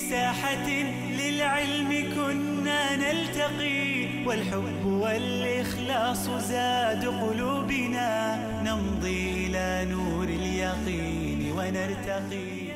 ساحة للعلم كنا نلتقي والحب والإخلاص زاد قلوبنا نمضي إلى نور اليقين ونرتقي.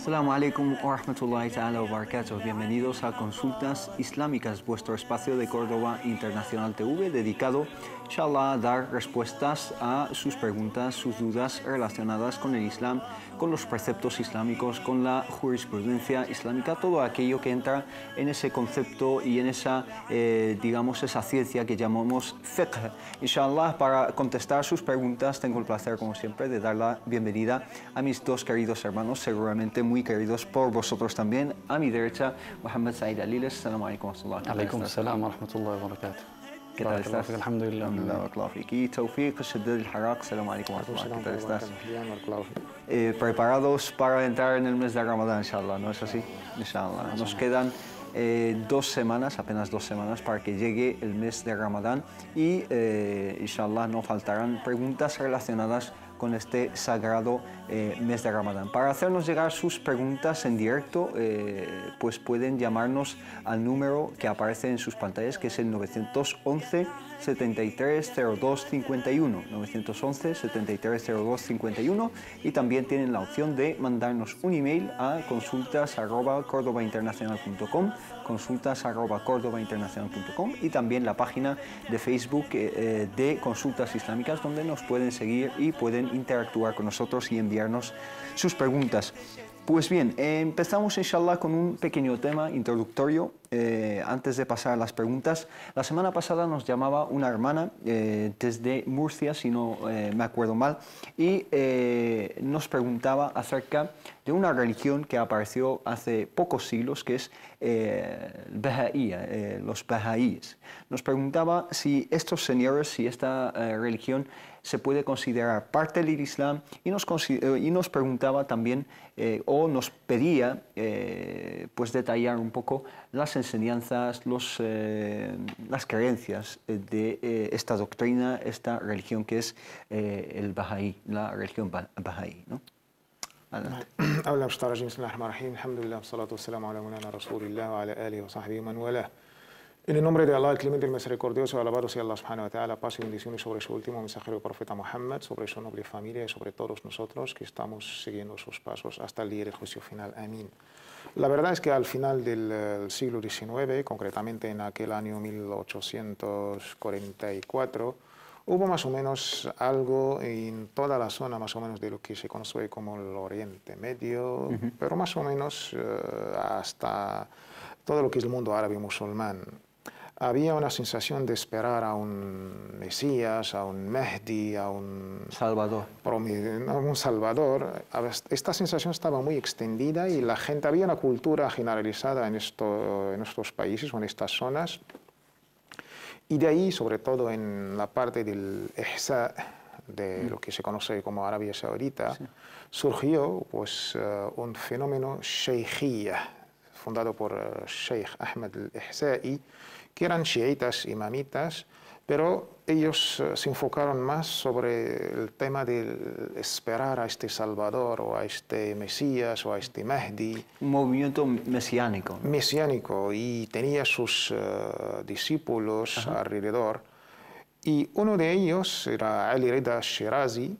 Assalamu alaikum wa rahmatullahi ta'ala wa barakatuh. Bienvenidos a Consultas Islámicas, vuestro espacio de Córdoba Internacional TV dedicado, inshallah, a dar respuestas a sus preguntas, sus dudas relacionadas con el Islam, con los preceptos islámicos, con la jurisprudencia islámica, todo aquello que entra en ese concepto y en esa, digamos, esa ciencia que llamamos fiqh. Inshallah, para contestar sus preguntas tengo el placer, como siempre, de dar la bienvenida a mis dos queridos hermanos, seguramente muy queridos por vosotros también. A mi derecha, Mohammed Said Aliles. Assalamu alaikum wa rahmatullahi. Alaikum assalam wa rahmatullahi wa barakatuh. ¿Qué tal estás? Alhamdulillah. Y Tawfiq Shaddad al-Haraq. Assalamu alaikum wa rahmatullahi. ¿Qué tal estás? Preparados para entrar en el mes de Ramadán, inshallah, ¿no es así? Inshallah. Nos quedan 2 semanas, apenas 2 semanas, para que llegue el mes de Ramadán y, inshallah, no faltarán preguntas relacionadas con este sagrado mes de Ramadán. Para hacernos llegar sus preguntas en directo, pues pueden llamarnos al número que aparece en sus pantallas, que es el 911 73 02 51, 911 73 02 51, y también tienen la opción de mandarnos un email a consultas@cordobainternacional.com, consultas@cordobainternacional.com, y también la página de Facebook de Consultas Islámicas, donde nos pueden seguir y pueden interactuar con nosotros y enviarnos sus preguntas. Pues bien, empezamos inshallah con un pequeño tema introductorio antes de pasar a las preguntas. La semana pasada nos llamaba una hermana desde Murcia, si no me acuerdo mal, y nos preguntaba acerca de una religión que apareció hace pocos siglos, que es Bahá'ía, los Bahá'íes. Nos preguntaba si estos señores, si esta religión se puede considerar parte del Islam, y nos preguntaba también, o nos pedía, pues detallar un poco las enseñanzas, las creencias de esta doctrina, esta religión que es el Bahá'í, la religión Bahá'í, ¿no? Adelante. En el nombre de Allah, el clemente y el misericordioso, alabado sea Allah subhanahu wa ta'ala, paz y bendiciones sobre su último mensajero, el profeta Muhammad, sobre su noble familia y sobre todos nosotros que estamos siguiendo sus pasos hasta el día del juicio final. Amén. La verdad es que al final del siglo XIX, concretamente en aquel año 1844, hubo más o menos algo en toda la zona, más o menos de lo que se conoce como el Oriente Medio, pero más o menos hasta todo lo que es el mundo árabe musulmán. Había una sensación de esperar a un Mesías, a un Mahdi, a un Salvador. Esta sensación estaba muy extendida y la gente, había una cultura generalizada en estos países o en estas zonas. Y de ahí, sobre todo en la parte del Ihsa, de lo que se conoce como Arabia Saudita, surgió pues, un fenómeno sheikhía, fundado por Sheikh Ahmed al-Ihsa'i, que eran chiitas imamitas, pero ellos se enfocaron más sobre el tema de esperar a este Salvador o a este Mesías o a este Mahdi. Un movimiento mesiánico. Mesiánico, y tenía sus discípulos alrededor. Y uno de ellos era Ali Rida Shirazi,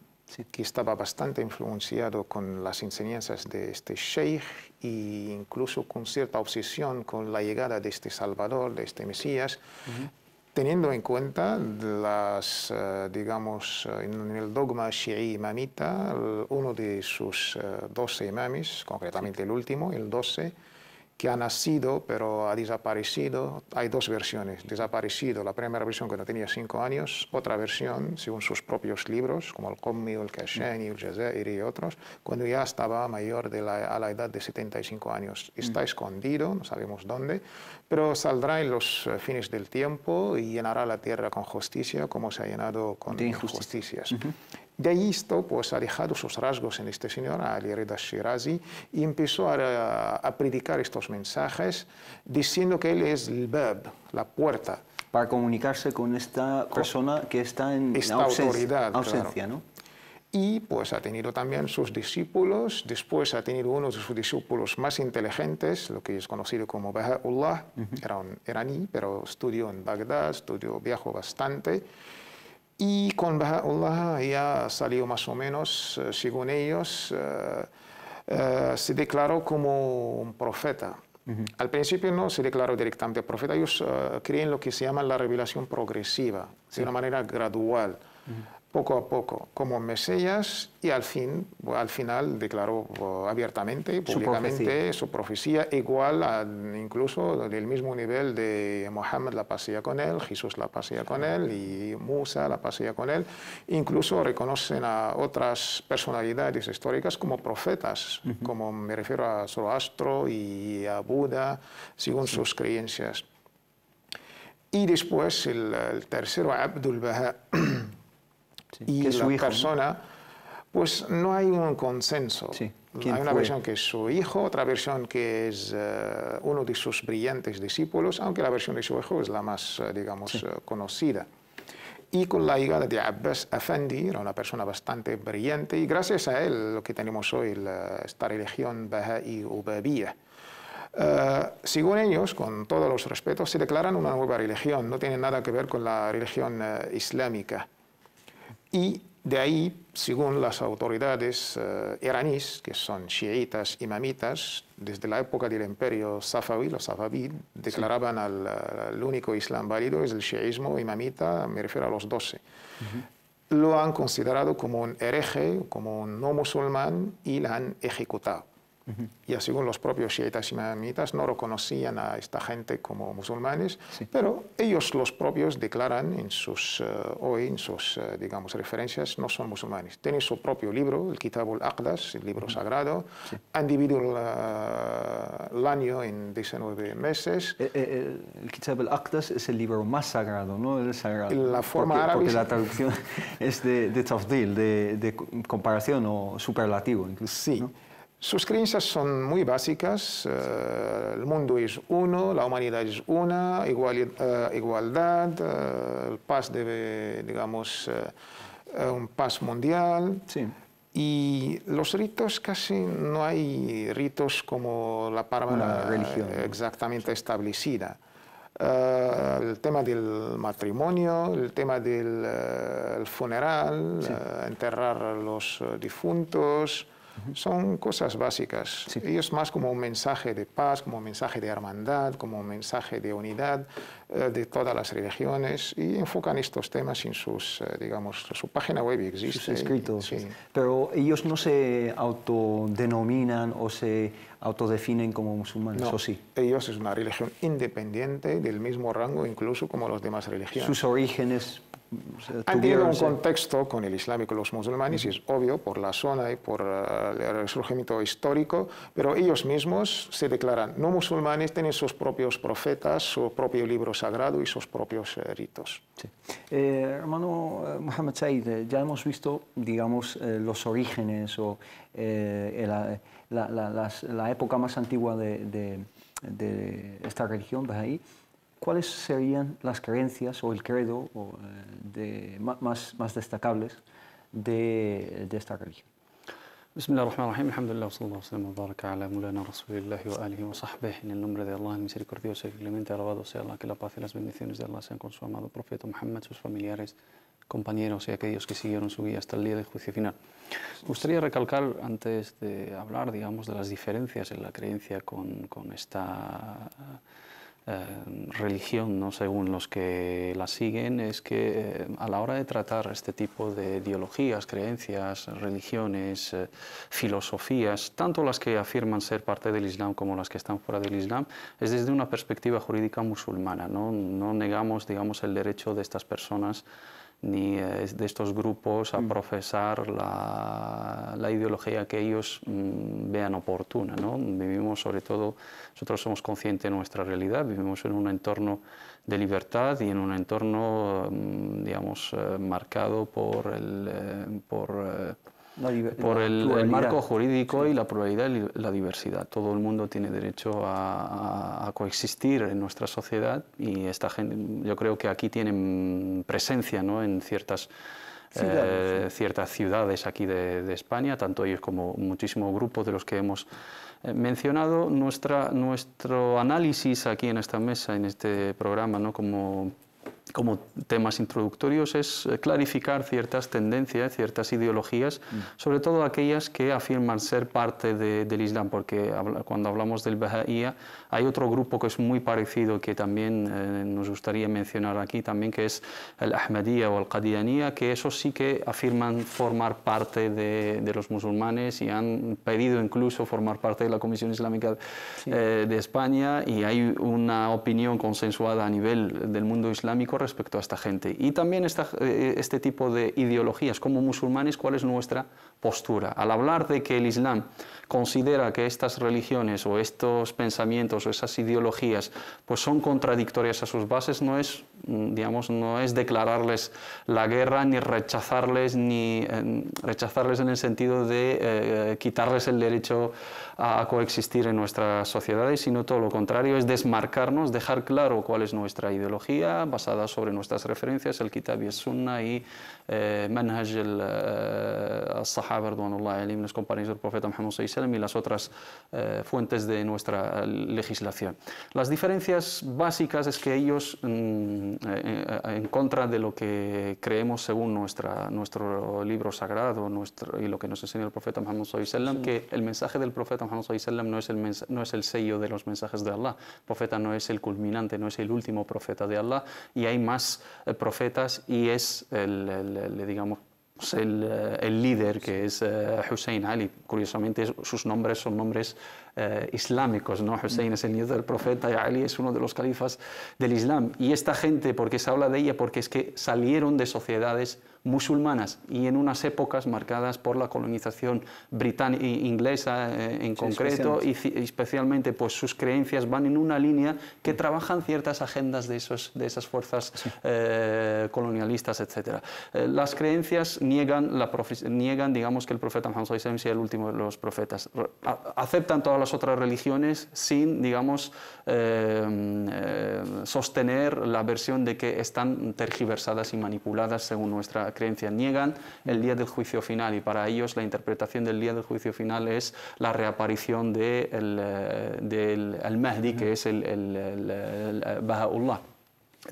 que estaba bastante influenciado con las enseñanzas de este sheikh e incluso con cierta obsesión con la llegada de este Salvador, de este Mesías, teniendo en cuenta digamos, en el dogma shií imamita, uno de sus 12 imames, concretamente el último, el 12, que ha nacido pero ha desaparecido. Hay 2 versiones: desaparecido, la primera versión cuando tenía 5 años, otra versión, según sus propios libros, como el Qummi, el Kashani, el Jazairi y otros, cuando ya estaba mayor a la edad de 75 años. Está escondido, no sabemos dónde, pero saldrá en los fines del tiempo y llenará la tierra con justicia, como se ha llenado con injusticias. De ahí esto pues, ha dejado sus rasgos en este señor, Ali Rida Shirazi, y empezó a predicar estos mensajes diciendo que él es el bab, la puerta. Para comunicarse con esta persona que está en esta ausencia, autoridad, claro, claro, ¿no? Y pues ha tenido también sus discípulos, después ha tenido uno de sus discípulos más inteligentes, lo que es conocido como Baha'u'llah, era un iraní, pero estudió en Bagdad, viajó bastante. Y con Baha'u'llah ya salió más o menos, según ellos, se declaró como un profeta. Al principio no se declaró directamente profeta, ellos creen lo que se llama la revelación progresiva, de una manera gradual. Poco a poco, como Mesías, y al final declaró abiertamente, públicamente, su profecía igual incluso del mismo nivel de Mohammed, la pasea con él, Jesús la pasea con él, y Musa la pasea con él. Incluso reconocen a otras personalidades históricas como profetas, como me refiero a Zoroastro y a Buda, según sus creencias. Y después el tercero, Abdul Baha, y la hijo, persona, ¿no? Pues no hay un consenso. Sí. Hay una versión que es su hijo, otra versión que es uno de sus brillantes discípulos, aunque la versión de su hijo es la más, digamos, conocida. Y con la llegada de Abbas Afendi, era una persona bastante brillante, y gracias a él lo que tenemos hoy, esta religión Baha'i o Babiyya. Según ellos, con todos los respetos, se declaran una nueva religión, no tiene nada que ver con la religión islámica. Y de ahí, según las autoridades iraníes, que son chiitas, imamitas, desde la época del imperio Safaví, los Safavid declaraban el único islam válido es el chiismo imamita, me refiero a los 12. Lo han considerado como un hereje, como un no musulmán, y la han ejecutado. Ya según los propios chiitas y imamitas no reconocían a esta gente como musulmanes, pero ellos los propios declaran hoy en sus digamos, referencias, no son musulmanes. Tienen su propio libro, el Kitab al-Aqdas, el libro sagrado. Han dividido el año en 19 meses. El Kitab al-Aqdas es el libro más sagrado, ¿no? El sagrado. La forma árabe... Porque la traducción es de tafdil, de comparación o superlativo incluso. Sí. ¿No? Sus creencias son muy básicas, el mundo es uno, la humanidad es una, igualdad, el paz debe, digamos, un paz mundial. Sí. Y los ritos, casi no hay ritos como la palabra religión, ¿no? Exactamente establecida. El tema del matrimonio, el tema del funeral, enterrar a los difuntos, son cosas básicas. Sí. Ellos más como un mensaje de paz, como un mensaje de hermandad, como un mensaje de unidad de todas las religiones, y enfocan estos temas en digamos, su página web existe. Sus escritos. Sí. Pero ellos no se autodenominan o se autodefinen como musulmanes, no, ¿o sí? Ellos es una religión independiente, del mismo rango incluso como las demás religiones. Sus orígenes... Han tenido un contexto con el Islam y con los musulmanes, y es obvio, por la zona y por el resurgimiento histórico, pero ellos mismos se declaran no musulmanes, tienen sus propios profetas, su propio libro sagrado y sus propios ritos. Sí. Hermano Mohammed Said, ya hemos visto, digamos, los orígenes o la época más antigua de esta religión Baha'i. ¿Cuáles serían las creencias o el credo más destacables de esta religión? Bismillahirrahmanirrahim, alhamdulillah, sallallahu alaihi wa baraka ala mulana rasulillahi wa alihi wa sahbihi. En el nombre de Allah, el misericordioso y clemente, alabado sea Allah, que la paz y las bendiciones de Allah sean con su amado profeta Muhammad, sus familiares, compañeros y aquellos que siguieron su guía hasta el día del juicio final. Me gustaría recalcar, antes de hablar, digamos, de las diferencias en la creencia con esta religión, ¿no? Según los que la siguen, es que a la hora de tratar este tipo de ideologías, creencias, religiones, filosofías, tanto las que afirman ser parte del Islam como las que están fuera del Islam, es desde una perspectiva jurídica musulmana. No negamos, digamos, el derecho de estas personas ni de estos grupos a profesar la ideología que ellos vean oportuna, ¿no? Vivimos, sobre todo, nosotros somos conscientes de nuestra realidad, vivimos en un entorno de libertad y en un entorno, digamos, marcado por el marco jurídico y la pluralidad y la diversidad. Todo el mundo tiene derecho a coexistir en nuestra sociedad, y esta gente, yo creo que aquí tienen presencia, ¿no? En ciertas ciertas ciudades aquí de España, tanto ellos como muchísimos grupos de los que hemos mencionado. Nuestro análisis aquí en esta mesa, en este programa, ¿no? como temas introductorios, es clarificar ciertas tendencias, ciertas ideologías, sobre todo aquellas que afirman ser parte del Islam, porque cuando hablamos del Bahá'ía hay otro grupo que es muy parecido, que también nos gustaría mencionar aquí también, que es el Ahmadiyya o el Qadianiyya, que esos sí que afirman formar parte de los musulmanes y han pedido incluso formar parte de la Comisión Islámica de España, y hay una opinión consensuada a nivel del mundo islámico respecto a esta gente. Y también este tipo de ideologías como musulmanes, ¿cuál es nuestra postura? Al hablar de que el Islam considera que estas religiones o estos pensamientos o esas ideologías pues son contradictorias a sus bases, no es, digamos, no es declararles la guerra ni rechazarles en el sentido de quitarles el derecho a coexistir en nuestras sociedades, sino todo lo contrario, es desmarcarnos, dejar claro cuál es nuestra ideología basada sobre nuestras referencias, el Kitab y el Sunna y Manhaj al-Sahaba radhiyallahu anhum, los compañeros del profeta Muhammad sallallahu alaihi wasallam, y las otras fuentes de nuestra legislación. Las diferencias básicas es que ellos, en contra de lo que creemos según nuestro libro sagrado y lo que nos enseña el profeta Muhammad sallallahu alaihi wasallam, que el mensaje del profeta Muhammad sallallahu alaihi wasallam no es el sello de los mensajes de Allah. El profeta no es el culminante, no es el último profeta de Allah, y hay más profetas, y es digamos, el líder, que es Hussein Ali. Curiosamente sus nombres son nombres islámicos, ¿no? Hussein es el nieto del profeta y Ali es uno de los califas del Islam. Y esta gente, ¿por qué se habla de ella? Porque es que salieron de sociedades musulmanas y en unas épocas marcadas por la colonización británica inglesa en concreto, y especialmente pues sus creencias van en una línea que trabajan ciertas agendas de esas fuerzas colonialistas, etc. Las creencias niegan, digamos, que el profeta Muhammad sallallahu alaihi wasallam sea el último de los profetas. Aceptan todas las otras religiones sin, digamos, sostener la versión de que están tergiversadas y manipuladas según nuestra creencia. Niegan el día del juicio final, y para ellos la interpretación del día del juicio final es la reaparición del Mahdi, que es el Baha'u'llah.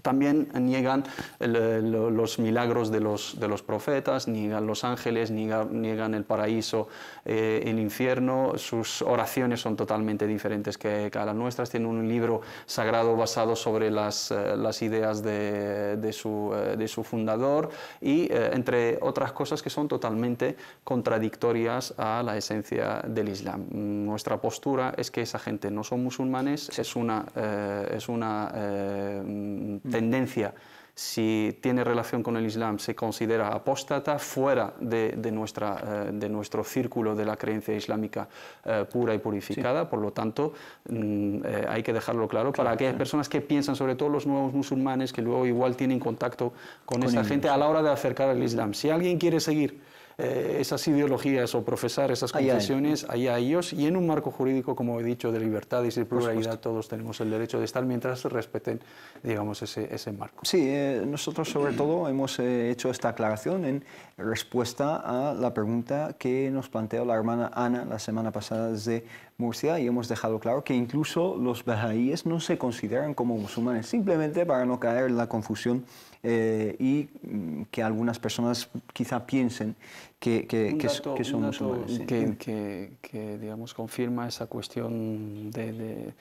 También niegan los milagros de los profetas, niegan los ángeles, niegan el paraíso, el infierno. Sus oraciones son totalmente diferentes que las nuestras. Tienen un libro sagrado basado sobre las ideas de su fundador, y entre otras cosas que son totalmente contradictorias a la esencia del Islam. Nuestra postura es que esa gente no son musulmanes, es una tendencia. Si tiene relación con el Islam, se considera apóstata, fuera de nuestro círculo de la creencia islámica pura y purificada. Por lo tanto, hay que dejarlo claro para aquellas personas que piensan, sobre todo los nuevos musulmanes, que luego igual tienen contacto con esa gente a la hora de acercar al Islam. Si alguien quiere seguir esas ideologías o profesar esas confesiones, allá ellos, y en un marco jurídico, como he dicho, de libertades y pluralidad, todos tenemos el derecho de estar mientras se respeten, digamos, ese marco. Sí, nosotros sobre todo hemos hecho esta aclaración en respuesta a la pregunta que nos planteó la hermana Ana la semana pasada desde Murcia, y hemos dejado claro que incluso los bahá'íes no se consideran como musulmanes, simplemente para no caer en la confusión y que algunas personas quizá piensen que son musulmanes. Que digamos, confirma esa cuestión de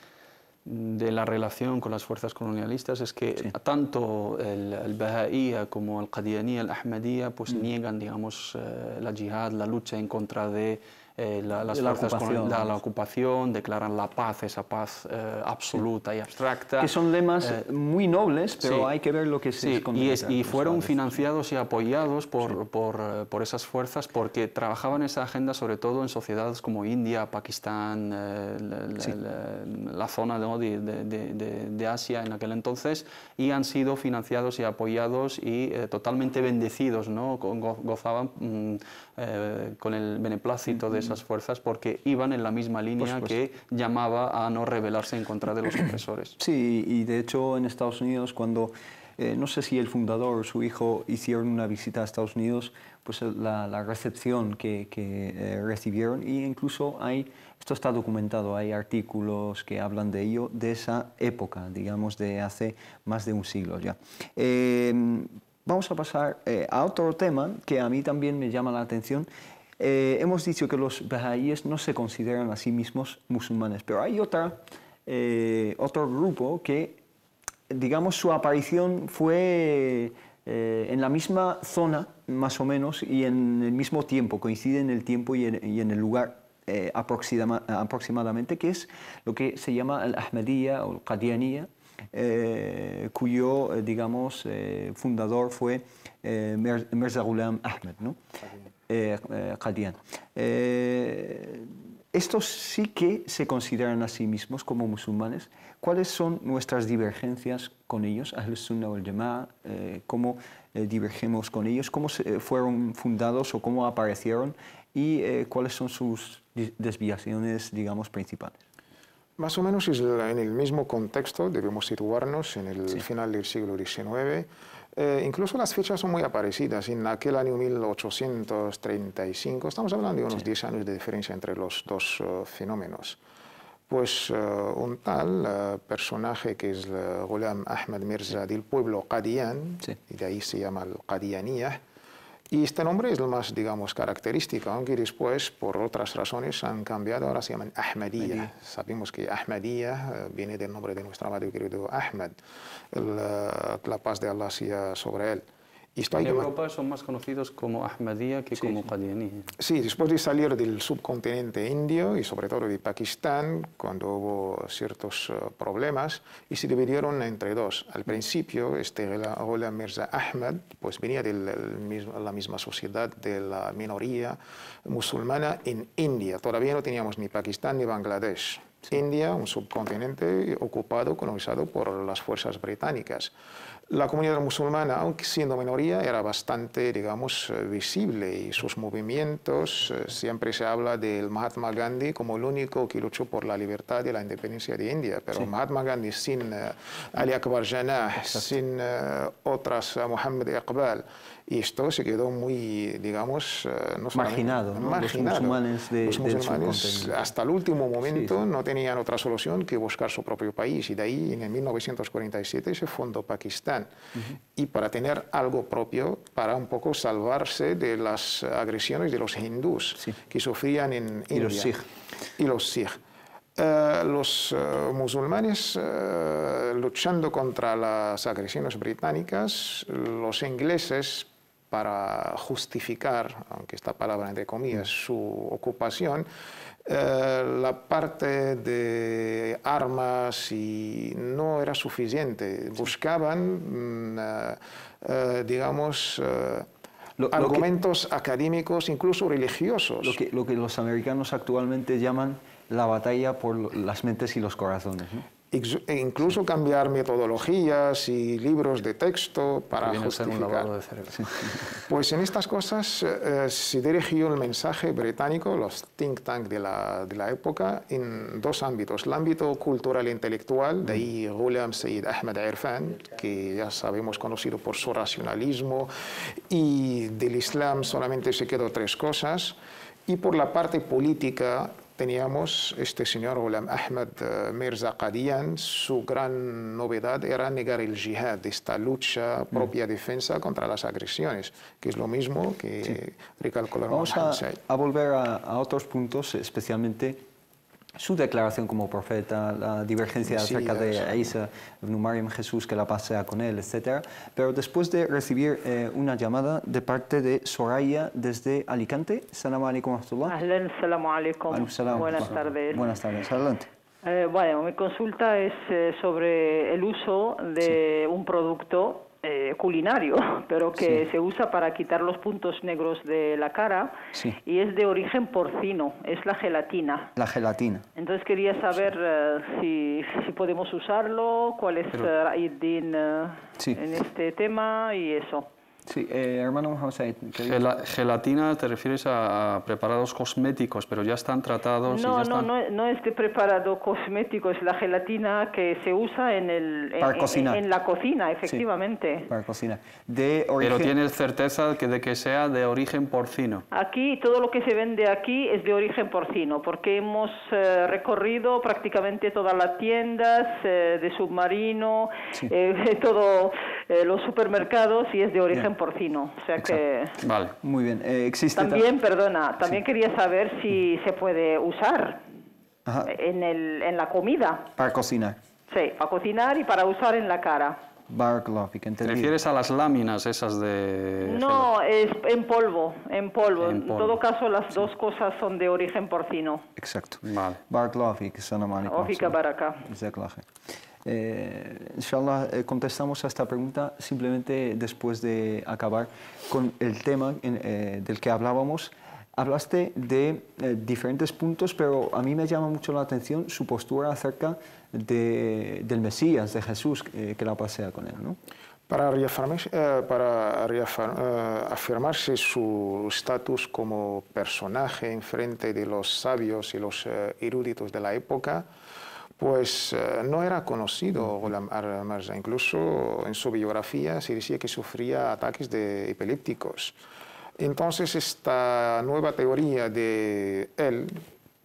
la relación con las fuerzas colonialistas, es que tanto el Bahá'ía como el Qadianiyya, el Ahmadiyya, pues niegan, digamos, la yihad, la lucha en contra de las fuerzas la ocupación, declaran la paz, esa paz absoluta y abstracta. Que son lemas muy nobles, pero hay que ver lo que se esconde. Y fueron financiados y apoyados por esas fuerzas, porque trabajaban esa agenda sobre todo en sociedades como India, Pakistán, la zona, ¿no?, de Asia en aquel entonces, y han sido financiados y apoyados y totalmente bendecidos, ¿no? Gozaban con el beneplácito de esas fuerzas, porque iban en la misma línea que llamaba a no rebelarse en contra de los opresores. Sí, y de hecho en Estados Unidos, cuando no sé si el fundador o su hijo hicieron una visita a Estados Unidos, pues la recepción que recibieron, y incluso esto está documentado, hay artículos que hablan de ello, de esa época, digamos, de hace más de un siglo ya. Vamos a pasar a otro tema que a mí también me llama la atención. Hemos dicho que los bahá'íes no se consideran a sí mismos musulmanes, pero hay otro grupo que, digamos, su aparición fue en la misma zona, más o menos, y en el mismo tiempo, coincide en el tiempo y en el lugar aproximadamente, que es lo que se llama el Ahmadiyya o el Qadianiyya, cuyo, digamos, fundador fue Mirza Ghulam Ahmed, ¿no? Qadian. Estos sí que se consideran a sí mismos como musulmanes. ¿Cuáles son nuestras divergencias con ellos, Ahl Sunnah wal Jama'a? ¿Cómo divergemos con ellos? ¿Cómo fueron fundados o cómo aparecieron? ¿Y cuáles son sus desviaciones, digamos, principales? Más o menos en el mismo contexto debemos situarnos en el final del siglo XIX. Incluso las fechas son muy parecidas. En aquel año 1835, estamos hablando de unos 10 años de diferencia entre los dos fenómenos. Pues un tal personaje que es Ghulam Ahmed Mirza del pueblo Qadian, y de ahí se llama el Qadianiyya. Y este nombre es el más, digamos, característico, aunque después, por otras razones, han cambiado, ahora se llaman Ahmadiyya. Sabemos que Ahmadiyya viene del nombre de nuestro amado y querido Ahmed, la paz de Allah sea sobre él. En Europa son más conocidos como Ahmadiyya que como Qadianiyya. Sí, después de salir del subcontinente indio y sobre todo de Pakistán, cuando hubo ciertos problemas, y se dividieron entre dos. Al principio, Ghulam Mirza Ahmed pues venía de la misma sociedad de la minoría musulmana en India. Todavía no teníamos ni Pakistán ni Bangladesh. India, un subcontinente ocupado, colonizado por las fuerzas británicas. La comunidad musulmana, aunque siendo minoría, era bastante, digamos, visible, y sus movimientos, siempre se habla del Mahatma Gandhi como el único que luchó por la libertad y la independencia de India, pero Mahatma Gandhi sin Ali Akbar Janah, sin otras, Muhammad Iqbal, y esto se quedó muy, digamos, no marginado, ¿no? Marginado. Los musulmanes hasta el último momento no tenían otra solución que buscar su propio país, y de ahí en 1947 se fundó Pakistán. Y para tener algo propio, para un poco salvarse de las agresiones de los hindús que sufrían en India. Y los Sikh. Los musulmanes luchando contra las agresiones británicas, los ingleses, para justificar, aunque esta palabra entre comillas, su ocupación, la parte de armas y no era suficiente. Buscaban, digamos, argumentos académicos, incluso religiosos. Lo que los americanos actualmente llaman la batalla por las mentes y los corazones, ¿no? Incluso cambiar metodologías y libros de texto para justificar. Un lavado de cerebro. Pues en estas cosas se dirigió el mensaje británico, los think tank de la época, en dos ámbitos. El ámbito cultural e intelectual, de ahí Ghulam Sayyid Ahmed Irfan, que ya sabemos conocido por su racionalismo, y del Islam solamente se quedó tres cosas. Y por la parte política, teníamos este señor Ghulam Ahmed Mirza Qadian. Su gran novedad era negar el jihad, esta lucha, propia defensa contra las agresiones, que es lo mismo que recalcó la Vamos a volver a otros puntos, especialmente su declaración como profeta, la divergencia acerca de Isa ibn Maryam, Jesús, que la paz sea con él, etc. Pero después de recibir una llamada de parte de Soraya desde Alicante. Assalamu alaikum wa rahmatullah. Ahlan, assalamu alaikum. Buenas tardes. Buenas tardes, adelante. Bueno, mi consulta es sobre el uso de un producto culinario, pero que se usa para quitar los puntos negros de la cara, y es de origen porcino, es la gelatina. La gelatina. Entonces quería saber si podemos usarlo, cuál es Ra'y Din en este tema y eso. Sí, hermano José. Gelatina, te refieres a preparados cosméticos, pero ya están tratados. No, y ya están... no es de preparado cosmético, es la gelatina que se usa para cocinar. En la cocina, efectivamente. Sí, para cocinar. De origen... Pero tienes certeza de que sea de origen porcino. Aquí, todo lo que se vende aquí es de origen porcino, porque hemos recorrido prácticamente todas las tiendas de submarino, sí. Todos los supermercados, y es de origen porcino. O sea que... Vale. Muy bien. Existe también, también quería saber si se puede usar en la comida. Para cocinar. Sí, para cocinar y para usar en la cara. ¿Te refieres a las láminas esas de...? No, es en polvo, en polvo. En todo caso, las dos cosas son de origen porcino. Exacto. Vale. Barakallahu sana Ofika baraka. Inshallah, contestamos a esta pregunta simplemente después de acabar con el tema del que hablábamos. Hablaste de diferentes puntos, pero a mí me llama mucho la atención su postura acerca del Mesías, de Jesús, que la pasea con él, ¿no? Para afirmarse su estatus como personaje en frente de los sabios y los eruditos de la época, pues no era conocido Ghulam al-Mirza. Incluso en su biografía se decía que sufría ataques epilépticos. Entonces, esta nueva teoría de él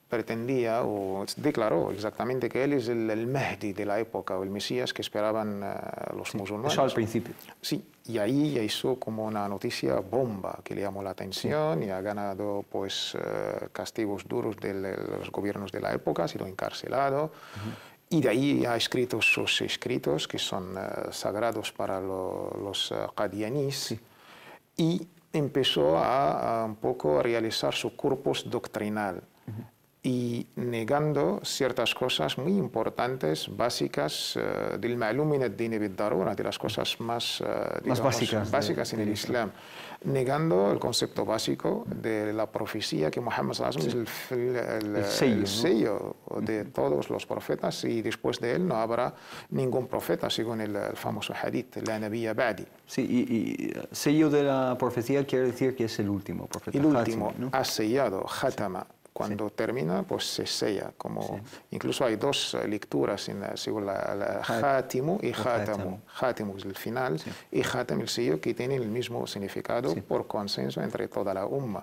pretendía o declaró exactamente que él es el Mahdi de la época, o el Mesías que esperaban los musulmanes. Eso al principio. Sí, y ahí ya hizo como una noticia bomba que le llamó la atención y ha ganado pues castigos duros de los gobiernos de la época, ha sido encarcelado. Y de ahí ha escrito sus escritos que son sagrados para los qadianíes. Y empezó a un poco a realizar su corpus doctrinal y negando ciertas cosas muy importantes, básicas del ma'lum min ad-din bid-darura, de las cosas más básicas en el Islam, negando el concepto básico de la profecía que Muhammad sallallahu alaihi wasallam es el sello de todos los profetas, y después de él no habrá ningún profeta, según el famoso hadith, la nabiyya ba'di. Sí, y sello de la profecía quiere decir que es el último profeta. El último, ¿no? Ha sellado, khatama. Cuando termina, pues se sella. Incluso hay dos lecturas según la Khatimu y Khatamu. Khatimu es el final y Khatam el sello, que tiene el mismo significado por consenso entre toda la umma.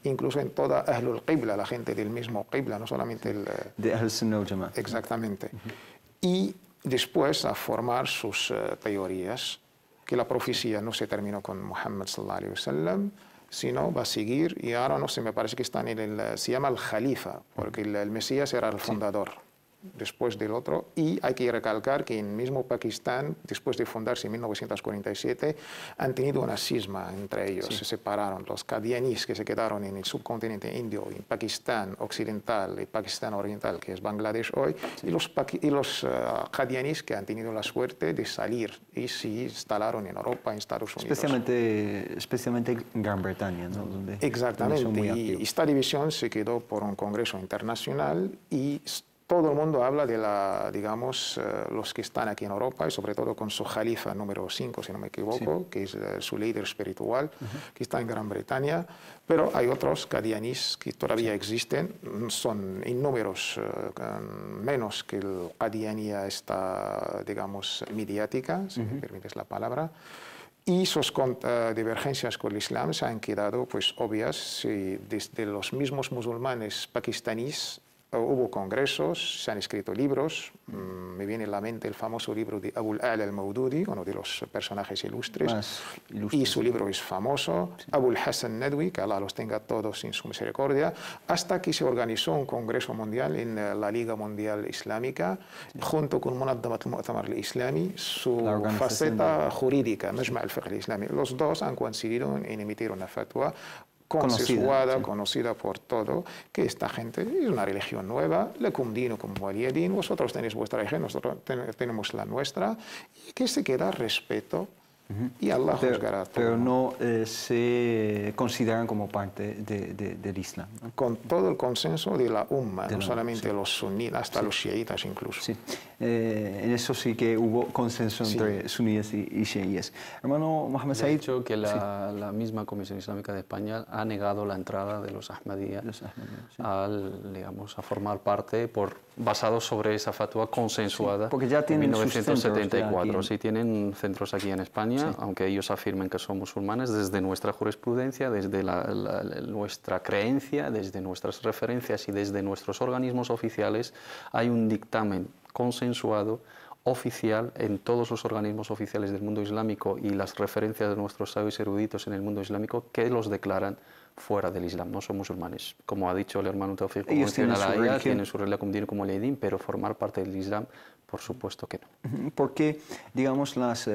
Incluso en toda Ahlul Qibla, la gente del mismo Qibla, no solamente el... de Ahl Sunnah wal Jama'ah. Exactamente. Y después a formar sus teorías, que la profecía no se terminó con Muhammad sallallahu alaihi wasallam, sino va a seguir, y ahora no sé, me parece que están se llama el Jalifa, porque el Mesías era el fundador después del otro, y hay que recalcar que en mismo Pakistán, después de fundarse en 1947, han tenido una cisma entre ellos, se separaron los qadianíes que se quedaron en el subcontinente indio, en Pakistán occidental y Pakistán oriental, que es Bangladesh hoy, y los qadianíes que han tenido la suerte de salir y se instalaron en Europa, en Estados Unidos. Especialmente en Gran Bretaña, ¿no? Donde exactamente, y esta división se quedó por un congreso internacional, y todo el mundo habla de digamos, los que están aquí en Europa, y sobre todo con su Jalifa número 5, si no me equivoco, que es su líder espiritual, que está en Gran Bretaña. Pero hay otros qadianíes que todavía existen, son en números menos que el qadianía esta, digamos, mediática, si me permites la palabra. Y sus divergencias con el Islam se han quedado pues, obvias. Desde los mismos musulmanes pakistaníes hubo congresos, se han escrito libros. Me viene a la mente el famoso libro de Abu al-A'la al-Mawdudi, uno de los personajes ilustres, y su libro es famoso. Abu al-Hasan Nadwi, que Allah los tenga todos en su misericordia, hasta que se organizó un congreso mundial en la Liga Mundial Islámica, junto con Munazzamat al-Mu'tamar al-Islami, su faceta jurídica, Majma' al-Fiqh al-Islami. Los dos han coincidido en emitir una fatwa consensuada, conocida por todo, que esta gente es una religión nueva, lakum dinukum waliya din, vosotros tenéis vuestra religión, nosotros tenemos la nuestra, y que se queda respeto, y Allah juzgará todo. Pero no se consideran como parte del Islam, ¿no? Con todo el consenso de la umma, no solamente los sunitas, hasta los chiitas incluso. Sí. En eso sí que hubo consenso entre suníes y chiíes. Hermano Mohamed Said. De hecho, que la misma Comisión Islámica de España ha negado la entrada de los Ahmadiyya a formar parte basado sobre esa fatwa consensuada porque ya tienen en 1974. Sí, tienen centros aquí en España, aunque ellos afirmen que son musulmanes, desde nuestra jurisprudencia, desde nuestra creencia, desde nuestras referencias y desde nuestros organismos oficiales, hay un dictamen consensuado oficial en todos los organismos oficiales del mundo islámico y las referencias de nuestros sabios eruditos en el mundo islámico que los declaran fuera del Islam, no son musulmanes. Como ha dicho el hermano Tawfiq, ellos tienen su religión como el Eidín, pero formar parte del Islam, por supuesto que no. Porque, digamos, las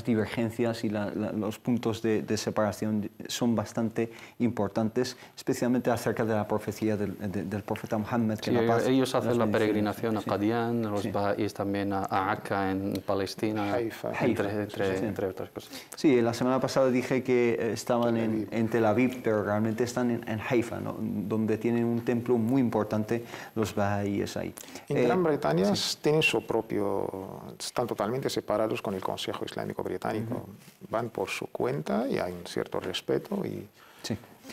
divergencias y los puntos de separación son bastante importantes, especialmente acerca de la profecía del profeta Muhammad. Sí, ellos hacen la peregrinación a Qadian, los bahá'ís también a Akka en Palestina, entre otras cosas. Sí, la semana pasada dije que estaban en Tel Aviv, pero realmente están en Haifa, ¿no? Donde tienen un templo muy importante los bahá'íes ahí. En Gran Bretaña tienen su propio, están totalmente separados con el Consejo Islámico Británico, van por su cuenta y hay un cierto respeto y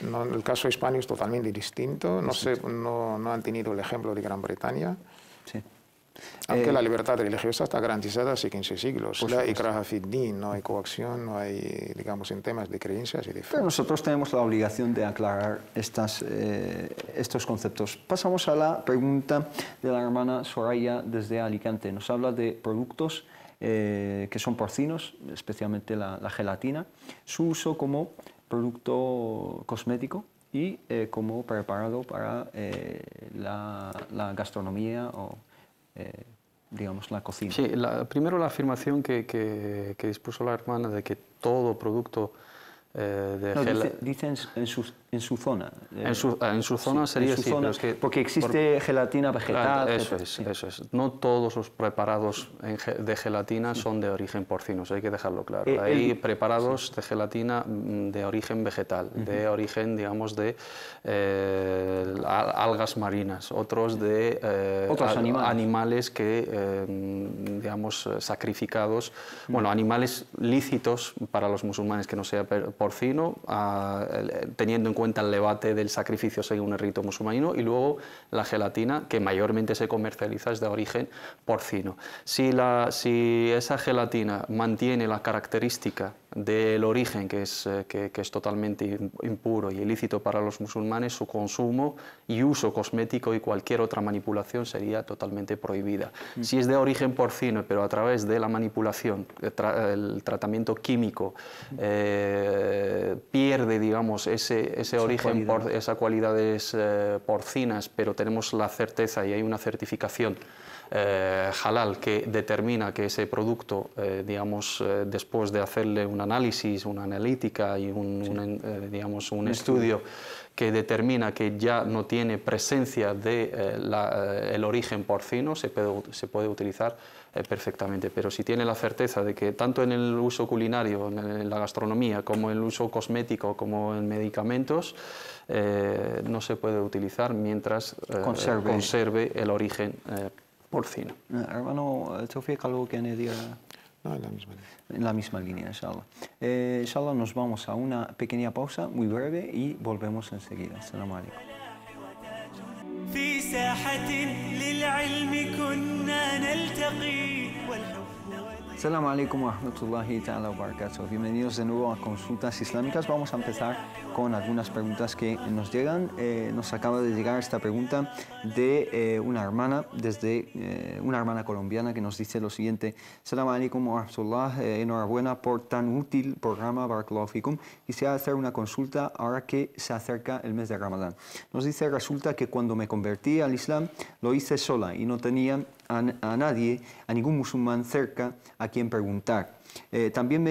no, el caso hispano es totalmente distinto, no han tenido el ejemplo de Gran Bretaña. Aunque la libertad religiosa está garantizada hace 15 siglos. La ikraha fi din, no hay coacción, no hay, digamos, en temas de creencias y de fe. Pero nosotros tenemos la obligación de aclarar estos conceptos. Pasamos a la pregunta de la hermana Soraya desde Alicante. Nos habla de productos que son porcinos, especialmente la gelatina, su uso como producto cosmético y como preparado para la gastronomía o digamos, la cocina. Sí, primero la afirmación que dispuso la hermana de que todo producto dice en su zona. En su zona sería así, pero es que porque existe gelatina vegetal. Eso es. No todos los preparados de gelatina son de origen porcino, hay que dejarlo claro. Hay preparados de gelatina de origen vegetal, de origen, digamos, de algas marinas, otros de otros animales que, digamos, sacrificados, bueno, animales lícitos para los musulmanes que no sea porcino, teniendo en cuenta el debate del sacrificio según el rito musulmano, y luego la gelatina, que mayormente se comercializa, es de origen porcino. Si esa gelatina mantiene la característica del origen, que es totalmente impuro y ilícito para los musulmanes, su consumo y uso cosmético y cualquier otra manipulación sería totalmente prohibida. Si es de origen porcino, pero a través de la manipulación, el tratamiento químico, pierde, digamos, ese origen, esas cualidades porcinas, pero tenemos la certeza y hay una certificación halal que determina que ese producto, digamos, después de hacerle un análisis, una analítica y un estudio que determina que ya no tiene presencia del origen porcino, se puede utilizar perfectamente. Pero si tiene la certeza de que tanto en el uso culinario, en la gastronomía, como en el uso cosmético, como en medicamentos, no se puede utilizar mientras conserve el origen porcino. Hermano Tawfiq, ¿algo que añadir? No, en la misma línea. En la misma línea, inshallah. Inshallah, nos vamos a una pequeña pausa muy breve y volvemos enseguida. Assalamu alaikum. في ساحة للعلم كنا نلتقي والحب. Assalamu alaikum wa rahmatullahi ta'ala wa barakatuh. Bienvenidos de nuevo a Consultas Islámicas. Vamos a empezar con algunas preguntas que nos llegan. Nos acaba de llegar esta pregunta de una hermana, una hermana colombiana, que nos dice lo siguiente: Assalamu alaikum wa rahmatullahi, enhorabuena por tan útil programa, barakallahu fikum. Quisiera hacer una consulta ahora que se acerca el mes de Ramadán. Nos dice, resulta que cuando me convertí al Islam lo hice sola y no tenía a nadie, a ningún musulmán cerca a quien preguntar. También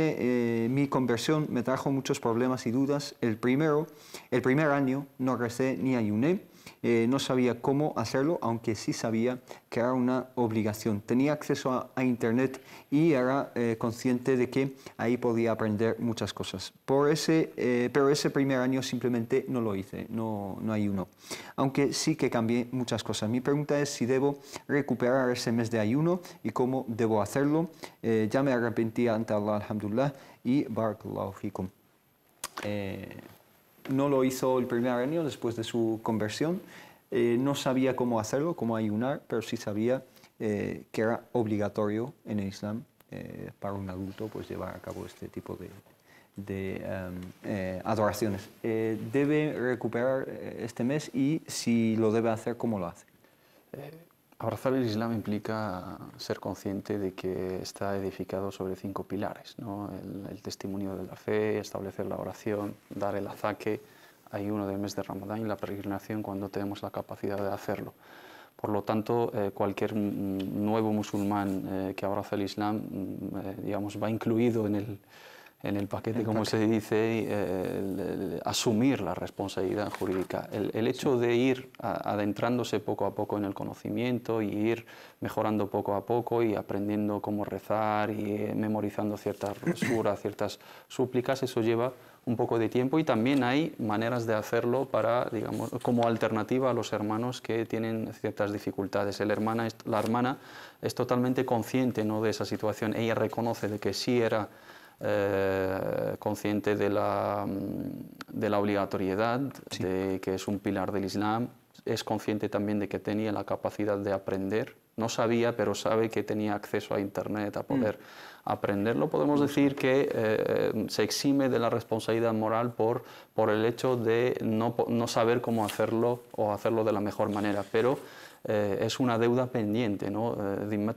mi conversión me trajo muchos problemas y dudas. El primer año no recé ni ayuné no sabía cómo hacerlo, aunque sí sabía que era una obligación. Tenía acceso a Internet y era consciente de que ahí podía aprender muchas cosas. Pero ese primer año simplemente no lo hice, no ayuno. Aunque sí que cambié muchas cosas. Mi pregunta es si debo recuperar ese mes de ayuno y cómo debo hacerlo. Ya me arrepentí ante Allah, alhamdulillah, y barakallahu fikum. No lo hizo el primer año después de su conversión. No sabía cómo hacerlo, cómo ayunar, pero sí sabía que era obligatorio en el Islam para un adulto pues, llevar a cabo este tipo de adoraciones. ¿Debe recuperar este mes y si lo debe hacer, cómo lo hace? Abrazar el Islam implica ser consciente de que está edificado sobre 5 pilares, ¿no? El testimonio de la fe, establecer la oración, dar el azaque, ayuno del mes de Ramadán y la peregrinación cuando tenemos la capacidad de hacerlo. Por lo tanto, cualquier nuevo musulmán que abraza el Islam, digamos, va incluido en el paquete, como se dice, asumir la responsabilidad jurídica. El hecho de ir adentrándose poco a poco en el conocimiento y ir mejorando poco a poco y aprendiendo cómo rezar y memorizando ciertas suras, ciertas súplicas, eso lleva un poco de tiempo y también hay maneras de hacerlo para, digamos, como alternativa a los hermanos que tienen ciertas dificultades. La hermana es totalmente consciente, ¿no?, de esa situación. Ella reconoce de que sí era consciente de la obligatoriedad, sí, de que es un pilar del Islam, es consciente también de que tenía la capacidad de aprender, no sabía, pero sabe que tenía acceso a Internet, a poder aprenderlo. Podemos decir que se exime de la responsabilidad moral por el hecho de no saber cómo hacerlo o hacerlo de la mejor manera, pero es una deuda pendiente, ¿no? En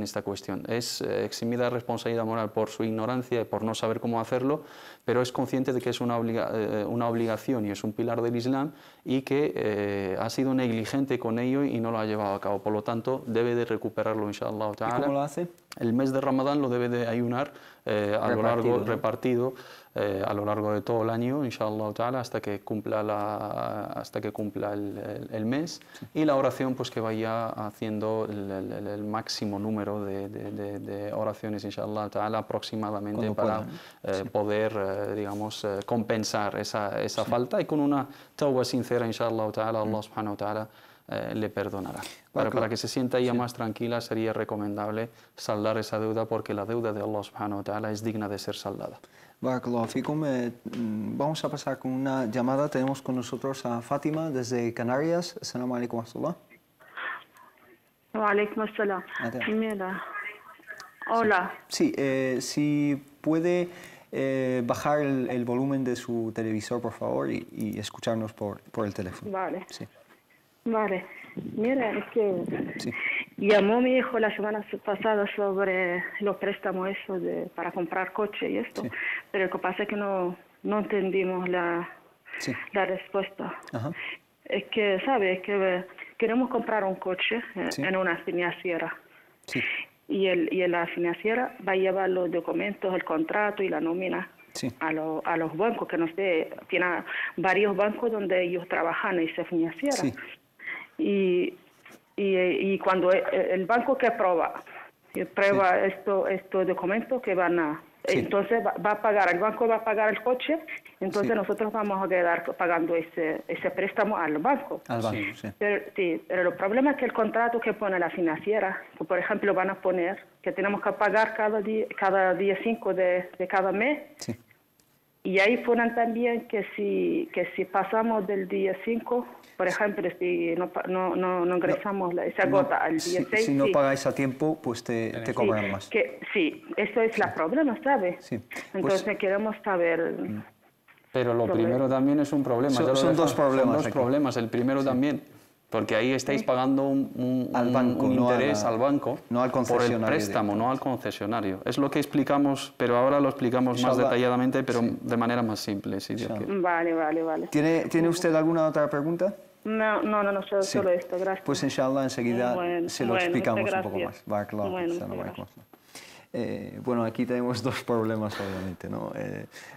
esta cuestión. Es eximida de responsabilidad moral por su ignorancia y por no saber cómo hacerlo, pero es consciente de que es una obligación y es un pilar del Islam y que ha sido negligente con ello y no lo ha llevado a cabo. Por lo tanto, debe de recuperarlo, inshallah ta'ala. ¿Y cómo lo hace? El mes de Ramadán lo debe de ayunar repartido a lo largo de todo el año, inshallah ta'ala, hasta que cumpla el mes, sí, y la oración pues que vaya haciendo el máximo número de oraciones, inshallah ta'ala, aproximadamente para poder, digamos, compensar esa sí, falta, y con una tawbah sincera, inshallah ta'ala, Allah subhanahu wa ta'ala le perdonará. Para que se sienta ella más tranquila, sería recomendable saldar esa deuda, porque la deuda de Allah subhanahu wa ta'ala es digna de ser saldada. Barakallahu fikum. Vamos a pasar con una llamada. Tenemos con nosotros a Fátima desde Canarias. Assalamu alaikum wa rahmatullah. Wa alaikum assalam. Mira. Hola. Sí, si puede bajar el volumen de su televisor, por favor, y escucharnos por el teléfono. Vale. Sí. Vale. Mira, es que sí, llamó mi hijo la semana pasada sobre los préstamos para comprar coche y esto, sí, pero lo que pasa es que no entendimos la respuesta. Ajá. Es que, ¿sabes? Es que queremos comprar un coche sí, en una financiera. Sí. Y la financiera va a llevar los documentos, el contrato y la nómina sí, a los bancos, que no sé, tiene varios bancos donde ellos trabajan en esa financiera. Sí. Y cuando el banco que prueba sí, estos documentos que van a... Sí. Entonces va a pagar, el banco va a pagar el coche, entonces sí, nosotros vamos a quedar pagando ese préstamo al banco. Al banco, sí. Pero el problema es que el contrato que pone la financiera, que por ejemplo van a poner que tenemos que pagar cada día 5 de cada mes, sí, y ahí ponen también que si pasamos del día 5, por ejemplo, si no ingresamos esa gota al día 6... Si no pagáis a tiempo, pues te cobran más. Sí, eso es el problema, ¿sabes? Sí. Entonces queremos saber... Pero lo primero también es un problema. Son dos problemas. El primero sí, también, porque ahí estáis pagando un interés al banco, no al concesionario, por el préstamo, no al concesionario. Es lo que explicamos, pero ahora lo explicamos más detalladamente, pero sí, de manera más simple. Si Dios quiere. Vale. ¿Tiene usted alguna otra pregunta? No, solo esto, gracias. Pues inshallah enseguida se lo explicamos un poco más. Bueno, aquí tenemos dos problemas, obviamente, ¿no?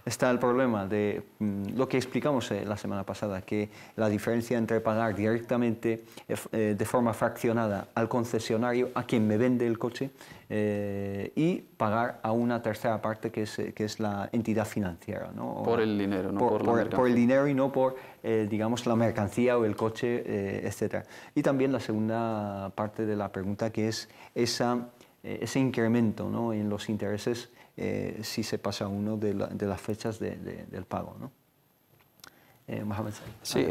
Está el problema de lo que explicamos la semana pasada, que la diferencia entre pagar directamente de forma fraccionada al concesionario, a quien me vende el coche, y pagar a una tercera parte que es la entidad financiera, ¿no? Por el dinero, no por la mercancía. Por el dinero y no por, digamos, la mercancía o el coche, etc. Y también la segunda parte de la pregunta, que es ese incremento, ¿no?, en los intereses si se pasa uno de las fechas del pago, ¿no? Mohamed. Sí,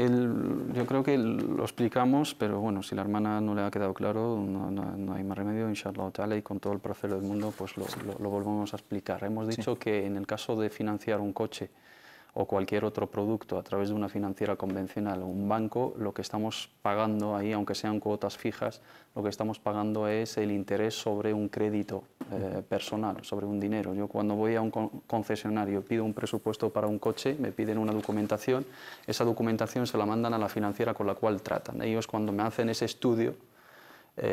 yo creo que lo explicamos, pero bueno, si la hermana no le ha quedado claro, no hay más remedio, inshallah ta'ala, y con todo el placer del mundo pues lo volvemos a explicar. Hemos dicho que en el caso de financiar un coche o cualquier otro producto a través de una financiera convencional o un banco, lo que estamos pagando ahí, aunque sean cuotas fijas, lo que estamos pagando es el interés sobre un crédito personal, sobre un dinero. Yo cuando voy a un concesionario, pido un presupuesto para un coche, me piden una documentación, esa documentación se la mandan a la financiera con la cual tratan. Ellos cuando me hacen ese estudio,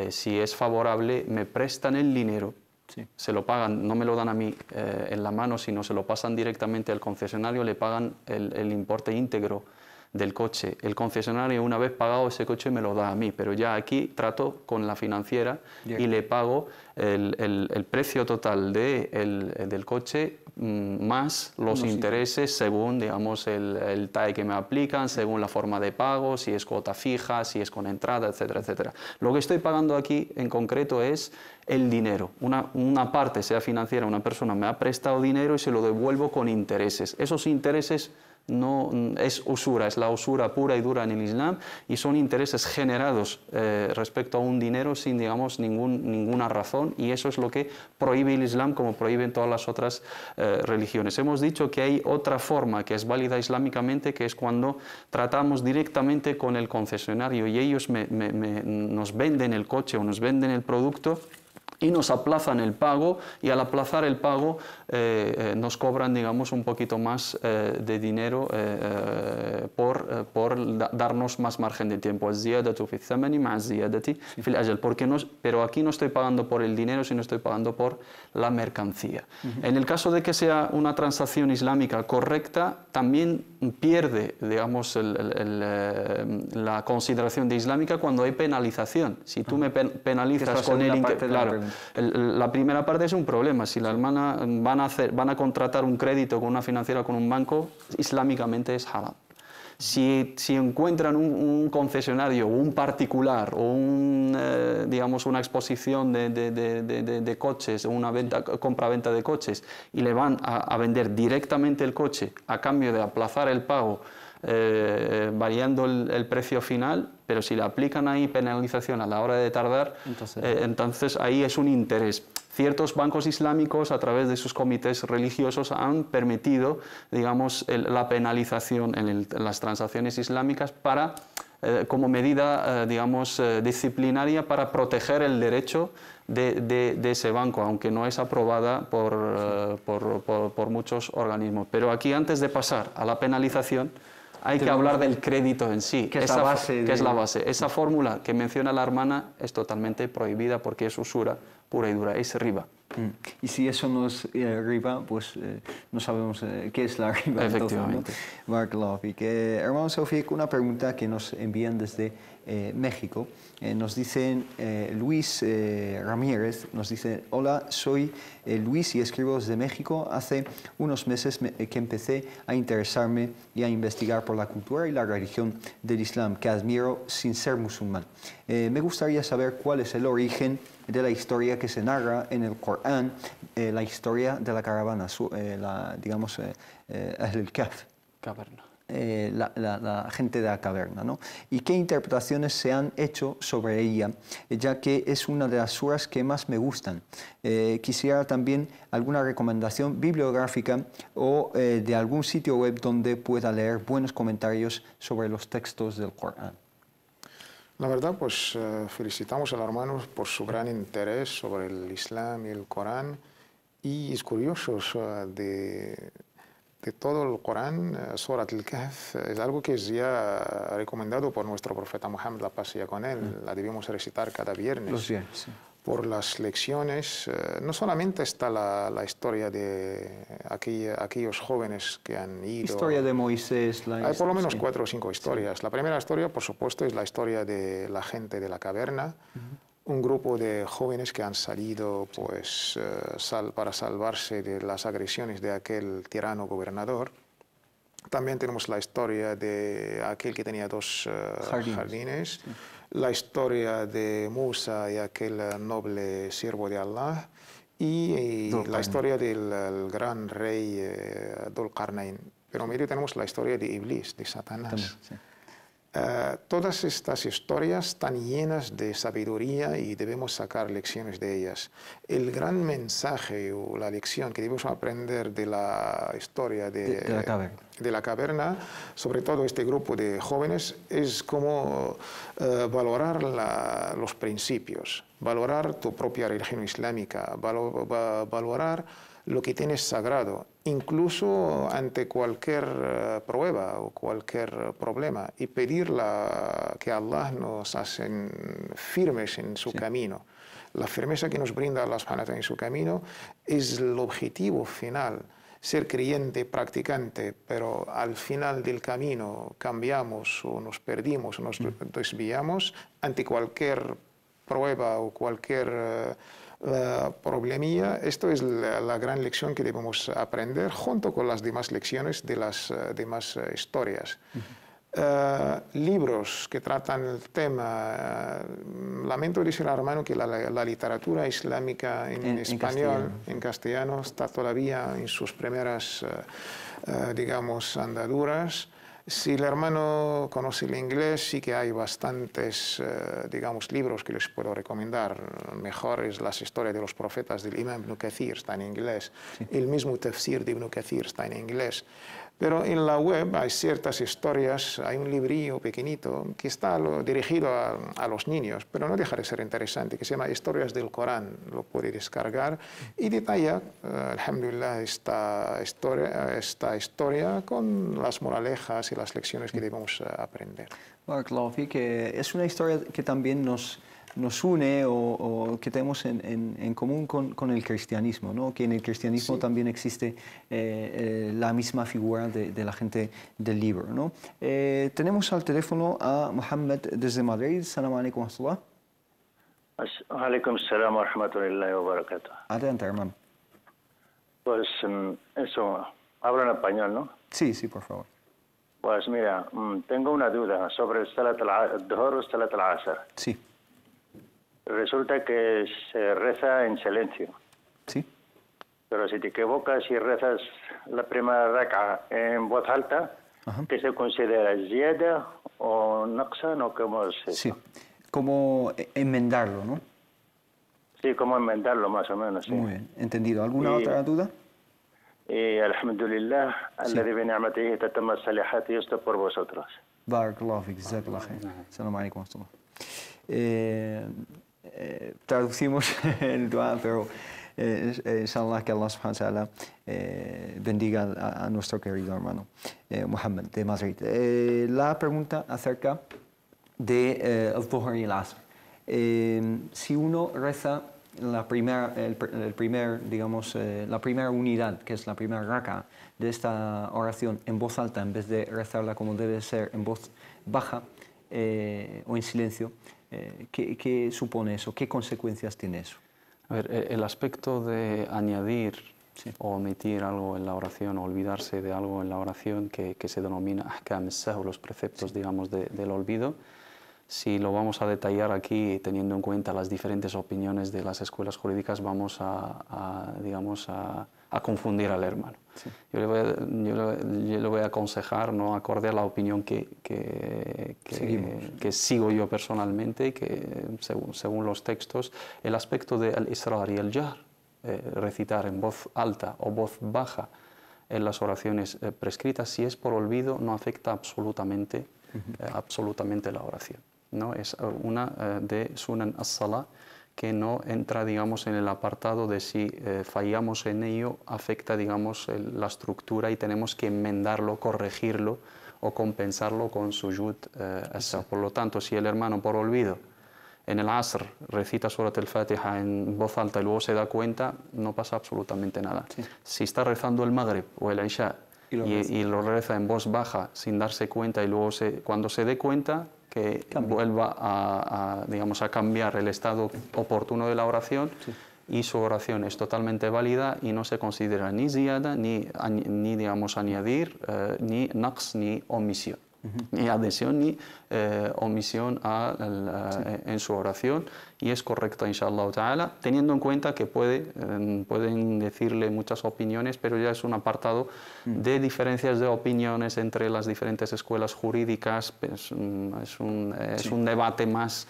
si es favorable, me prestan el dinero. Sí. Se lo pagan, no me lo dan a mí en la mano, sino se lo pasan directamente al concesionario, le pagan el importe íntegro del coche. El concesionario, una vez pagado ese coche, me lo da a mí, pero ya aquí trato con la financiera y le pago el precio total del coche más los intereses según, digamos, el TAE que me aplican, según la forma de pago, si es cuota fija, si es con entrada, etcétera, etcétera. Lo que estoy pagando aquí en concreto es el dinero. Una parte, sea financiera, una persona me ha prestado dinero y se lo devuelvo con intereses. Esos intereses no es usura, es la usura pura y dura en el Islam, y son intereses generados respecto a un dinero sin, digamos, ninguna razón, y eso es lo que prohíbe el Islam, como prohíben todas las otras religiones. Hemos dicho que hay otra forma que es válida islámicamente, que es cuando tratamos directamente con el concesionario y ellos nos venden el coche o nos venden el producto y nos aplazan el pago, y al aplazar el pago nos cobran, digamos, un poquito más de dinero por darnos más margen de tiempo. Pero aquí no estoy pagando por el dinero, sino estoy pagando por la mercancía. En el caso de que sea una transacción islámica correcta, también pierde, digamos, la consideración de islámica cuando hay penalización. Si tú me penalizas con el claro, la primera parte es un problema. Si la hermana van a contratar un crédito con una financiera, con un banco, islámicamente es haram. Si encuentran un concesionario, un particular o digamos, una exposición de coches o una compra-venta de coches y le van a vender directamente el coche a cambio de aplazar el pago, variando el precio final, pero si le aplican ahí penalización a la hora de tardar, entonces ahí es un interés. Ciertos bancos islámicos, a través de sus comités religiosos, han permitido, digamos, la penalización en las transacciones islámicas como medida, digamos, disciplinaria para proteger el derecho de ese banco, aunque no es aprobada por muchos organismos. Pero aquí, antes de pasar a la penalización, hay que hablar del crédito en sí, que es la base. Esa fórmula que menciona la hermana es totalmente prohibida porque es usura pura y dura, es riba. Y si eso no es riba, pues no sabemos qué es la riba. Efectivamente. Hermano Sofía, una pregunta que nos envían desde México. Nos dicen Luis Ramírez, nos dice: hola, soy Luis y escribo desde México. Hace unos meses que empecé a interesarme y a investigar por la cultura y la religión del Islam, que admiro sin ser musulmán. Me gustaría saber cuál es el origen de la historia que se narra en el Corán, la historia de la caravana, digamos, Ahl al-Kahf. Caverna. La gente de la caverna, ¿no? Y qué interpretaciones se han hecho sobre ella, ya que es una de las suras que más me gustan. Quisiera también alguna recomendación bibliográfica o de algún sitio web donde pueda leer buenos comentarios sobre los textos del Corán. La verdad, pues felicitamos al hermano por su gran interés sobre el Islam y el Corán, y es curioso de todo el Corán. Surat al-Kahf es algo que es ya recomendado por nuestro profeta Muhammad, la paz sea con él. La debemos recitar cada viernes. Los viernes, sí. por las lecciones. No solamente está la historia de aquellos jóvenes que han ido... Historia de Moisés. Hay por lo menos 4 o 5 historias. Sí. La primera historia, por supuesto, es la historia de la gente de la caverna, un grupo de jóvenes que han salido pues, para salvarse de las agresiones de aquel tirano gobernador. También tenemos la historia de aquel que tenía 2 jardines. Sí. La historia de Musa y aquel noble siervo de Allah, y la historia del gran rey Dhul Qarnayn. Pero en medio tenemos la historia de Iblis, de Satanás. También, sí. Todas estas historias están llenas de sabiduría y debemos sacar lecciones de ellas. El gran mensaje o la lección que debemos aprender de la historia de la caverna, sobre todo este grupo de jóvenes, es cómo valorar los principios, valorar tu propia religión islámica, valorar lo que tienes sagrado, incluso ante cualquier prueba o cualquier problema, y pedir que Allah nos hace firmes en su camino. La firmeza que nos brinda Allah subhanahu wa ta'ala en su camino es el objetivo final, ser creyente, practicante, pero al final del camino cambiamos o nos perdimos o nos desviamos ante cualquier prueba o cualquier problemilla. Esto es la gran lección que debemos aprender junto con las demás lecciones de las demás historias. Libros que tratan el tema. Lamento decir, hermano, que la literatura islámica en español, en castellano, está todavía en sus primeras, digamos, andaduras. Si el hermano conoce el inglés, sí que hay bastantes, digamos, libros que les puedo recomendar. Mejor es las historias de los profetas del Imam Ibn Kathir, está en inglés. Sí. El mismo tafsir de Ibn Kathir está en inglés. Pero en la web hay ciertas historias, hay un librillo pequeñito que está dirigido a los niños, pero no deja de ser interesante, que se llama Historias del Corán. Lo puede descargar y detalla, alhamdulillah, esta historia con las moralejas y las lecciones que debemos aprender. Barakallahu fik, que es una historia que también nos une o que tenemos en común con el cristianismo, ¿no? Que en el cristianismo también existe la misma figura de la gente del libro, ¿no? Tenemos al teléfono a Mohammed desde Madrid. Salam alaikum wa rahmatullah. Alaikum salam wa rahmatullahi wa barakatuh. Adelante, hermano. Pues eso, hablo en español, ¿no? Sí, sí, por favor. Pues mira, tengo una duda sobre Salat al-Dhuhr o Salat al-Asr. Sí. Resulta que se reza en silencio. Sí. Pero si te equivocas y rezas la primera raka en voz alta, ¿qué se considera? ¿Ziyada o naqsan o cómo es eso? Sí, como enmendarlo, ¿no? Sí, como enmendarlo más o menos, sí. Muy bien, entendido. ¿Alguna otra duda? Alhamdulillah, alladhi bi ni'matihi tatamma as-salihat, y esto por vosotros. Barakallahu fik, jazakallah khair. Salam alaikum wa rahmatullah. Traducimos el dua, pero inshallah que Allah subhanahu wa ta'ala bendiga a nuestro querido hermano Mohammed de Madrid. La pregunta acerca de el Dhuhr y el Asr. Si uno reza la primera unidad, que es la primera raka de esta oración en voz alta, en vez de rezarla como debe ser en voz baja o en silencio, ¿qué supone eso? ¿Qué consecuencias tiene eso? A ver, el aspecto de añadir o omitir algo en la oración o olvidarse de algo en la oración que se denomina ahkam as-sahw, los preceptos, digamos, del olvido. Si lo vamos a detallar aquí, teniendo en cuenta las diferentes opiniones de las escuelas jurídicas, vamos a confundir al hermano. Sí. Yo le voy a aconsejar, no acorde a la opinión que sigo yo personalmente, y que según los textos, el aspecto del israr y el jahr, recitar en voz alta o voz baja en las oraciones prescritas, si es por olvido, no afecta absolutamente la oración. ¿No? Es una de sunan as-salah que no entra, digamos, en el apartado de si fallamos en ello, afecta, digamos, la estructura y tenemos que enmendarlo, corregirlo o compensarlo con sujud as-sahw. Por lo tanto, si el hermano por olvido en el Asr recita Surat al-Fatiha en voz alta y luego se da cuenta, no pasa absolutamente nada. Sí. Si está rezando el Maghrib o el Isha y lo reza en voz baja sin darse cuenta y luego cuando se dé cuenta que vuelva digamos, a cambiar el estado oportuno de la oración, sí, y su oración es totalmente válida y no se considera ni ziyada, ni digamos, añadir, ni naqs, ni omisión. Ni adhesión ni omisión en su oración, y es correcta, inshallah ta'ala, teniendo en cuenta que pueden decirle muchas opiniones, pero ya es un apartado de diferencias de opiniones entre las diferentes escuelas jurídicas. Es un debate más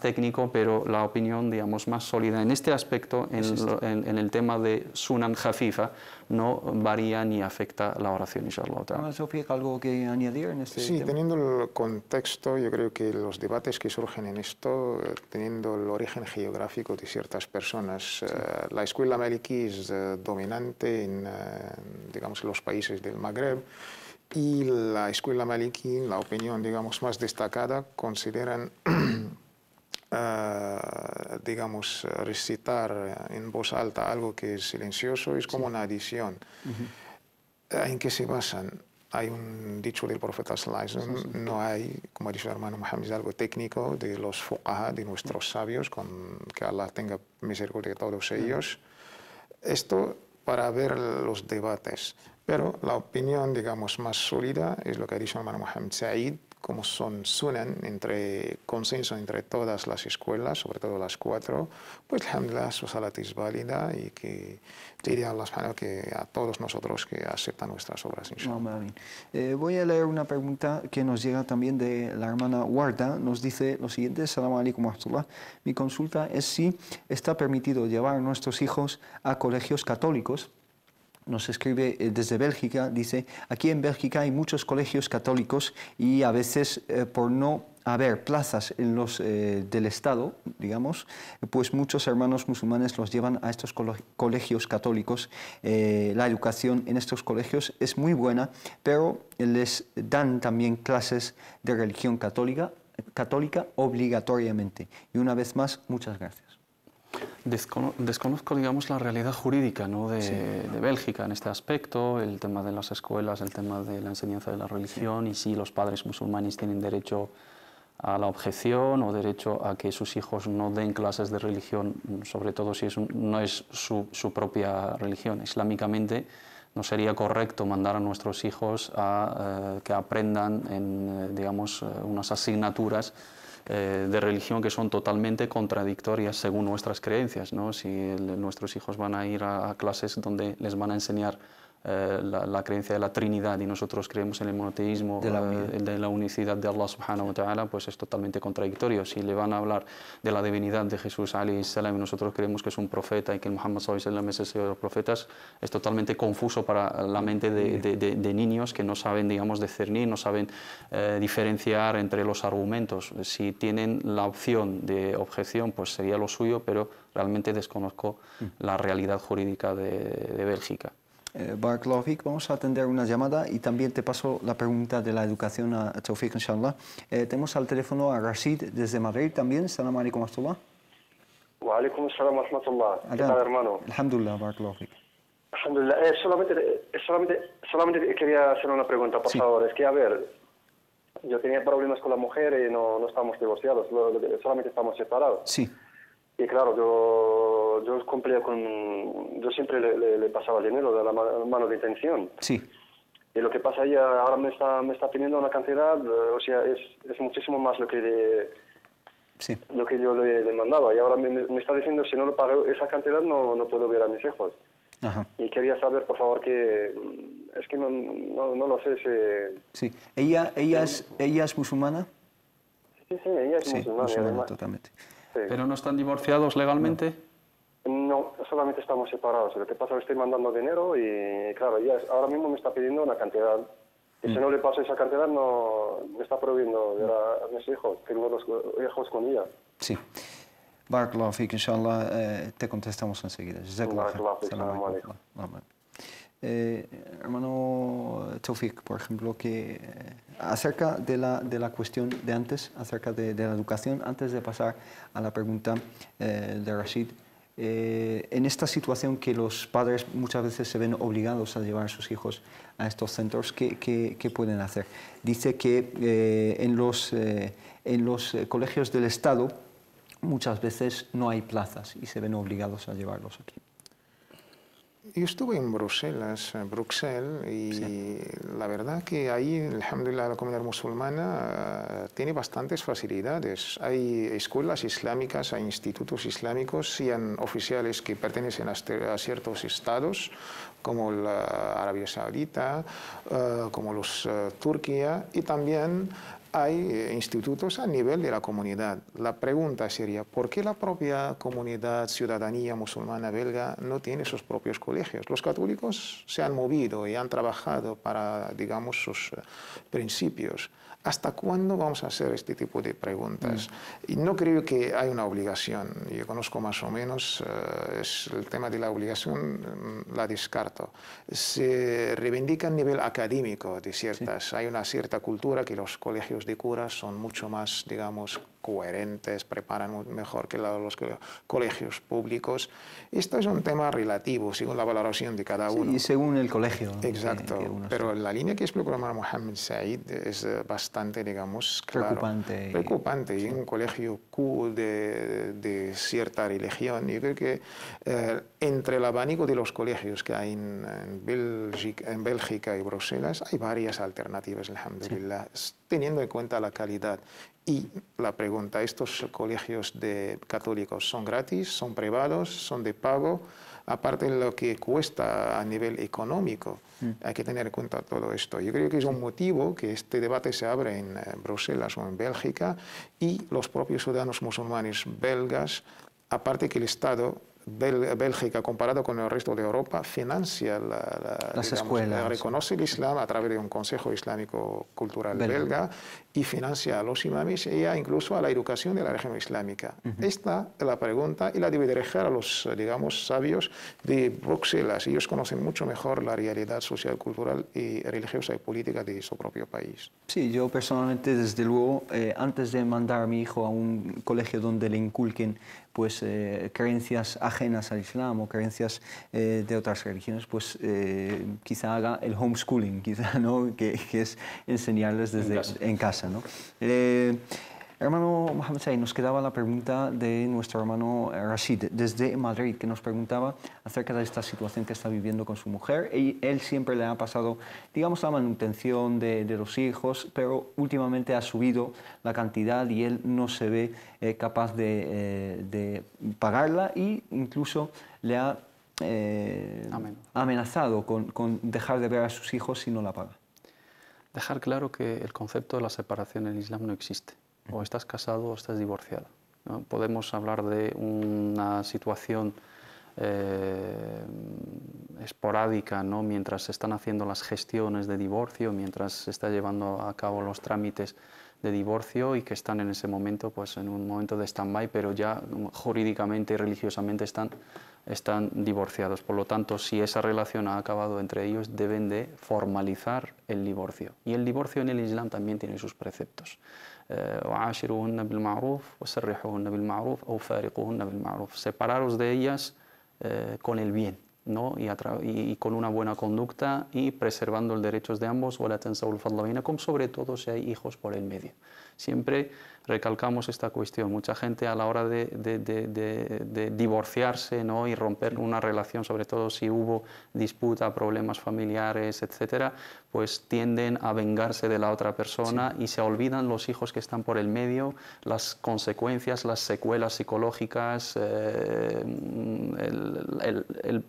técnico, pero la opinión, digamos, más sólida en este aspecto, en el tema de sunan jafifa, no varía ni afecta la oración, inshallah ta'ala. Sofía, ¿algo que añadir en este tema? Sí, teniendo el contexto, yo creo que los debates que surgen en esto, teniendo el origen geográfico de ciertas personas, la escuela maliki es dominante en, digamos, los países del Magreb, y la escuela maliki, la opinión, digamos, más destacada, consideran digamos, recitar en voz alta algo que es silencioso es como una adición. ¿En qué se basan? Hay un dicho del profeta sallallahu alaihi wasallam, no hay, como ha dicho el hermano Mohammed, algo técnico de los fuqaha, de nuestros sabios, que Allah tenga misericordia de todos ellos. Esto para ver los debates. Pero la opinión, digamos, más sólida es lo que ha dicho el hermano Mohammed Said, como son sunan, consenso entre todas las escuelas, sobre todo las 4, pues alhamdulillah su salat es válida, y que diría Allah subhanahu que a todos nosotros que aceptan nuestras obras, inshallah. Voy a leer una pregunta que nos llega también de la hermana Warda. Nos dice lo siguiente: Assalamu alaikum wa rahmatullah. Mi consulta es si está permitido llevar a nuestros hijos a colegios católicos. Nos escribe desde Bélgica, dice: aquí en Bélgica hay muchos colegios católicos y a veces por no haber plazas en los del Estado, digamos, pues muchos hermanos musulmanes los llevan a estos colegios católicos. La educación en estos colegios es muy buena, pero les dan también clases de religión católica obligatoriamente. Y una vez más, muchas gracias. Desconozco, digamos, la realidad jurídica, ¿no? de Bélgica en este aspecto, el tema de las escuelas, el tema de la enseñanza de la religión, y si los padres musulmanes tienen derecho a la objeción o derecho a que sus hijos no den clases de religión, sobre todo si no es su propia religión. Islámicamente no sería correcto mandar a nuestros hijos a que aprendan en, digamos, unas asignaturas de religión que son totalmente contradictorias según nuestras creencias, ¿no? Si nuestros hijos van a ir a clases donde les van a enseñar la creencia de la Trinidad y nosotros creemos en el monoteísmo, de la unicidad de Allah subhanahu wa ta'ala, pues es totalmente contradictorio. Si le van a hablar de la divinidad de Jesús alayhi salam y nosotros creemos que es un profeta y que Muhammad sallallahu alaihi wasallam es el señor de los profetas, es totalmente confuso para la mente de niños que no saben, digamos, discernir, no saben diferenciar entre los argumentos. Si tienen la opción de objeción, pues sería lo suyo, pero realmente desconozco la realidad jurídica de Bélgica. Barakallahu, vamos a atender una llamada y también te paso la pregunta de la educación a Tawfiq, inshallah. Tenemos al teléfono a Rashid desde Madrid también. Salam alaikum wa rahmatullah. Wa alaikum salam wa rahmatullah. ¿Qué tal, hermano? Alhamdulillah, barakallahu. Alhamdulillah. Solamente quería hacer una pregunta, por favor. Es que, a ver, yo tenía problemas con la mujer y no estamos divorciados, solamente estamos separados. Sí. Y claro, yo cumplía yo siempre le pasaba el dinero de la mano de intención. Sí. Y lo que pasa, ella ahora me está pidiendo una cantidad, o sea, es muchísimo más lo que yo le mandaba. Y ahora me está diciendo, si no lo pago esa cantidad, no puedo ver a mis hijos. Ajá. Y quería saber, por favor, que es que no lo sé si... Sí. ¿Ella es musulmana? Sí, ella es musulmana. Totalmente. Sí. ¿Pero no están divorciados legalmente? No, solamente estamos separados. Lo que pasa es que estoy mandando dinero y, claro, ella ahora mismo me está pidiendo una cantidad. Y si no le paso esa cantidad, no me está prohibiendo ver a mis hijos. Tengo los hijos con ella. Sí. Barakallahu fiik, inshallah, te contestamos enseguida. Hermano Taufik, por ejemplo, que acerca de la cuestión de antes, acerca de la educación, antes de pasar a la pregunta de Rashid, en esta situación que los padres muchas veces se ven obligados a llevar a sus hijos a estos centros, ¿qué pueden hacer? Dice que en los colegios del Estado muchas veces no hay plazas y se ven obligados a llevarlos aquí. Yo estuve en Bruselas, y la verdad que ahí, alhamdulillah, la comunidad musulmana tiene bastantes facilidades. Hay escuelas islámicas, hay institutos islámicos, sean oficiales que pertenecen a ciertos estados, como la Arabia Saudita, como los Turquía, y también hay institutos a nivel de la comunidad. La pregunta sería, ¿por qué la propia comunidad, ciudadanía musulmana belga no tiene sus propios colegios? Los católicos se han movido y han trabajado para, digamos, sus principios. ¿Hasta cuándo vamos a hacer este tipo de preguntas? Y no creo que hay una obligación. Yo conozco más o menos, es el tema de la obligación, la descarto. Se reivindica a nivel académico de ciertas. Hay una cierta cultura que los colegios de curas son mucho más, digamos, coherentes, preparan mejor que los colegios públicos. Esto es un tema relativo, según la valoración de cada uno. Y según el colegio. Exacto, pero la línea que explicó el hermano Mohammed Said es bastante, digamos, claro, preocupante. Y en un colegio de cierta religión, yo creo que entre el abanico de los colegios que hay en Bélgica y Bruselas, hay varias alternativas, alhamdulillah, teniendo en cuenta la calidad. Y la pregunta, ¿estos colegios católicos son gratis, son privados, son de pago? Aparte de lo que cuesta a nivel económico, hay que tener en cuenta todo esto. Yo creo que es un motivo que este debate se abre en Bruselas o en Bélgica, y los propios ciudadanos musulmanes belgas, aparte que el Estado Bélgica, comparado con el resto de Europa, financia las escuelas, reconoce el Islam a través de un Consejo Islámico Cultural belga, y financia a los imames e incluso a la educación de la religión islámica. Esta es la pregunta, y la debe dejar a los, digamos, sabios de Bruselas. Ellos conocen mucho mejor la realidad social, cultural y religiosa y política de su propio país. Sí, yo personalmente, desde luego, antes de mandar a mi hijo a un colegio donde le inculquen pues creencias ajenas al Islam o creencias de otras religiones, pues quizá haga el homeschooling, quizá, ¿no? que es enseñarles desde en casa, ¿no? Hermano Mohammed Said, nos quedaba la pregunta de nuestro hermano Rashid desde Madrid, que nos preguntaba acerca de esta situación que está viviendo con su mujer. Él siempre le ha pasado, digamos, la manutención de los hijos, pero últimamente ha subido la cantidad y él no se ve capaz de pagarla, e incluso le ha amenazado con dejar de ver a sus hijos si no la paga. Dejar claro que el concepto de la separación en el Islam no existe. O estás casado o estás divorciado, ¿no? Podemos hablar de una situación esporádica, ¿no? Mientras se están haciendo las gestiones de divorcio, mientras se está llevando a cabo los trámites de divorcio, y que están en ese momento, pues en un momento de stand-by, pero ya jurídicamente y religiosamente están divorciados. Por lo tanto, si esa relación ha acabado entre ellos, deben de formalizar el divorcio. Y el divorcio en el Islam también tiene sus preceptos. Separaros de ellas con el bien, ¿no? y con una buena conducta, y preservando los derechos de ambos, sobre todo si hay hijos por el medio. Siempre recalcamos esta cuestión. Mucha gente, a la hora de divorciarse, ¿no? y romper una relación, sobre todo si hubo disputa, problemas familiares, etcétera, pues tienden a vengarse de la otra persona, y se olvidan los hijos que están por el medio, las consecuencias, las secuelas psicológicas,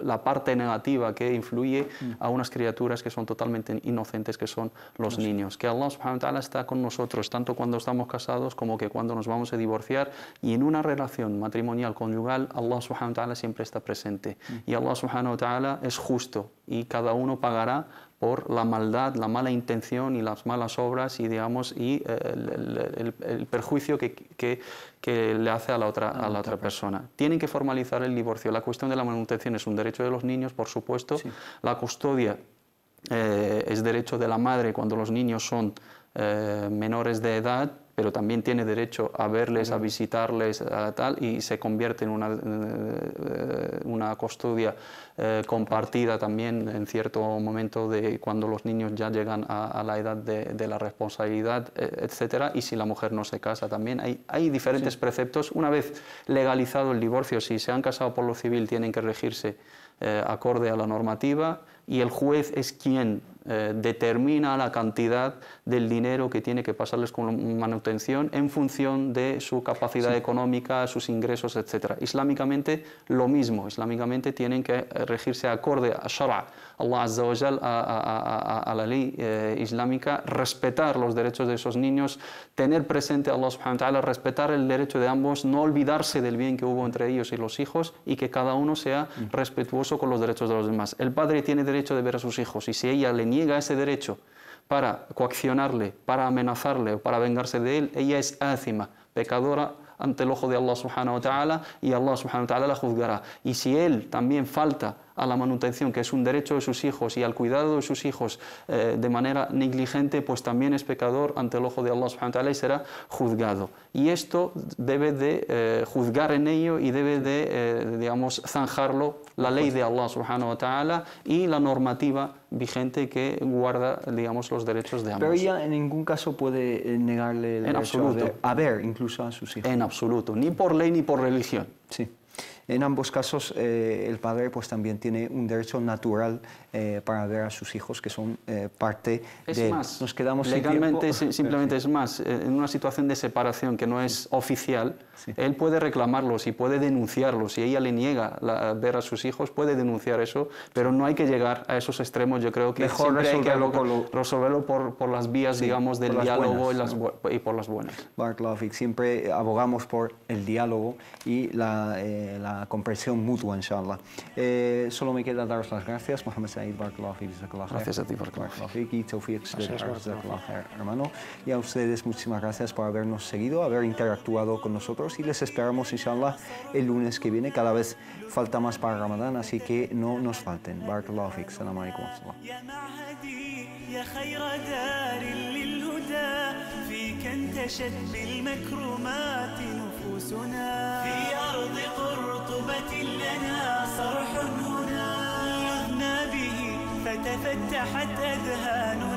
la parte negativa que influye a unas criaturas que son totalmente inocentes, que son los niños. Que Allah subhanahu wa ta'ala está con nosotros, tanto cuando estamos casados como que cuando nos vamos a divorciar, y en una relación matrimonial, conyugal, Allah subhanahu wa ta'ala siempre está presente. Y Allah subhanahu wa ta'ala es justo, y cada uno pagará por la maldad, la mala intención y las malas obras y, digamos, el perjuicio que le hace a la otra persona. Tienen que formalizar el divorcio. La cuestión de la manutención es un derecho de los niños, por supuesto. Sí. La custodia es derecho de la madre cuando los niños son menores de edad, pero también tiene derecho a verles, a visitarles, tal, y se convierte en una custodia compartida también en cierto momento de cuando los niños ya llegan a la edad de la responsabilidad, etcétera, y si la mujer no se casa también. Hay diferentes preceptos. Una vez legalizado el divorcio, si se han casado por lo civil, tienen que regirse acorde a la normativa, y el juez es quien determina la cantidad del dinero que tiene que pasarles con manutención en función de su capacidad económica, sus ingresos, etc. Islámicamente lo mismo, islámicamente tienen que regirse acorde a Shara, Allah Azza wa Jal, a la ley islámica, respetar los derechos de esos niños, tener presente a Allah subhanahu wa ta'ala, respetar el derecho de ambos, no olvidarse del bien que hubo entre ellos y los hijos, y que cada uno sea respetuoso con los derechos de los demás. El padre tiene derecho de ver a sus hijos, y si ella le niega ese derecho para coaccionarle, para amenazarle o para vengarse de él, ella es ácima, pecadora ante el ojo de Allah subhanahu wa ta'ala, y Allah subhanahu wa ta'ala la juzgará. Y si él también falta a la manutención, que es un derecho de sus hijos, y al cuidado de sus hijos de manera negligente, pues también es pecador ante el ojo de Allah subhanahu wa ta'ala y será juzgado. Y esto debe de juzgar en ello, y debe de, digamos, zanjarlo la ley de Allah subhanahu wa ta'ala y la normativa vigente que guarda, digamos, los derechos de ambos. Pero ella en ningún caso puede negarle el derecho a ver incluso a sus hijos. En absoluto, ni por ley ni por religión. Sí. En ambos casos, el padre pues también tiene un derecho natural para ver a sus hijos, que son parte de él. Más, nos quedamos legalmente simplemente es más, en una situación de separación que no es oficial, él puede reclamarlos y puede denunciarlos. Si ella le niega ver a sus hijos, puede denunciar eso, pero no hay que llegar a esos extremos. Yo creo que mejor resolverlo por las vías, digamos, del diálogo y por las buenas. Barakallahu fik. Siempre abogamos por el diálogo y la comprensión mutua, inshallah. Solo me queda daros las gracias, Mohamed Said, barakallahu fik. Gracias a ti, barakallahu fik. Y Tawfiq, hermano. Y a ustedes muchísimas gracias por habernos seguido, haber interactuado con nosotros, y les esperamos, inshallah, el lunes que viene. Cada vez falta más para Ramadán, así que no nos falten. Barakallahu fik. Salam alaikum. يا خير دار للهدى فيك انتشت بالمكرمات نفوسنا في أرض قرطبة لنا صرح هنا لذنا به فتفتحت أذهاننا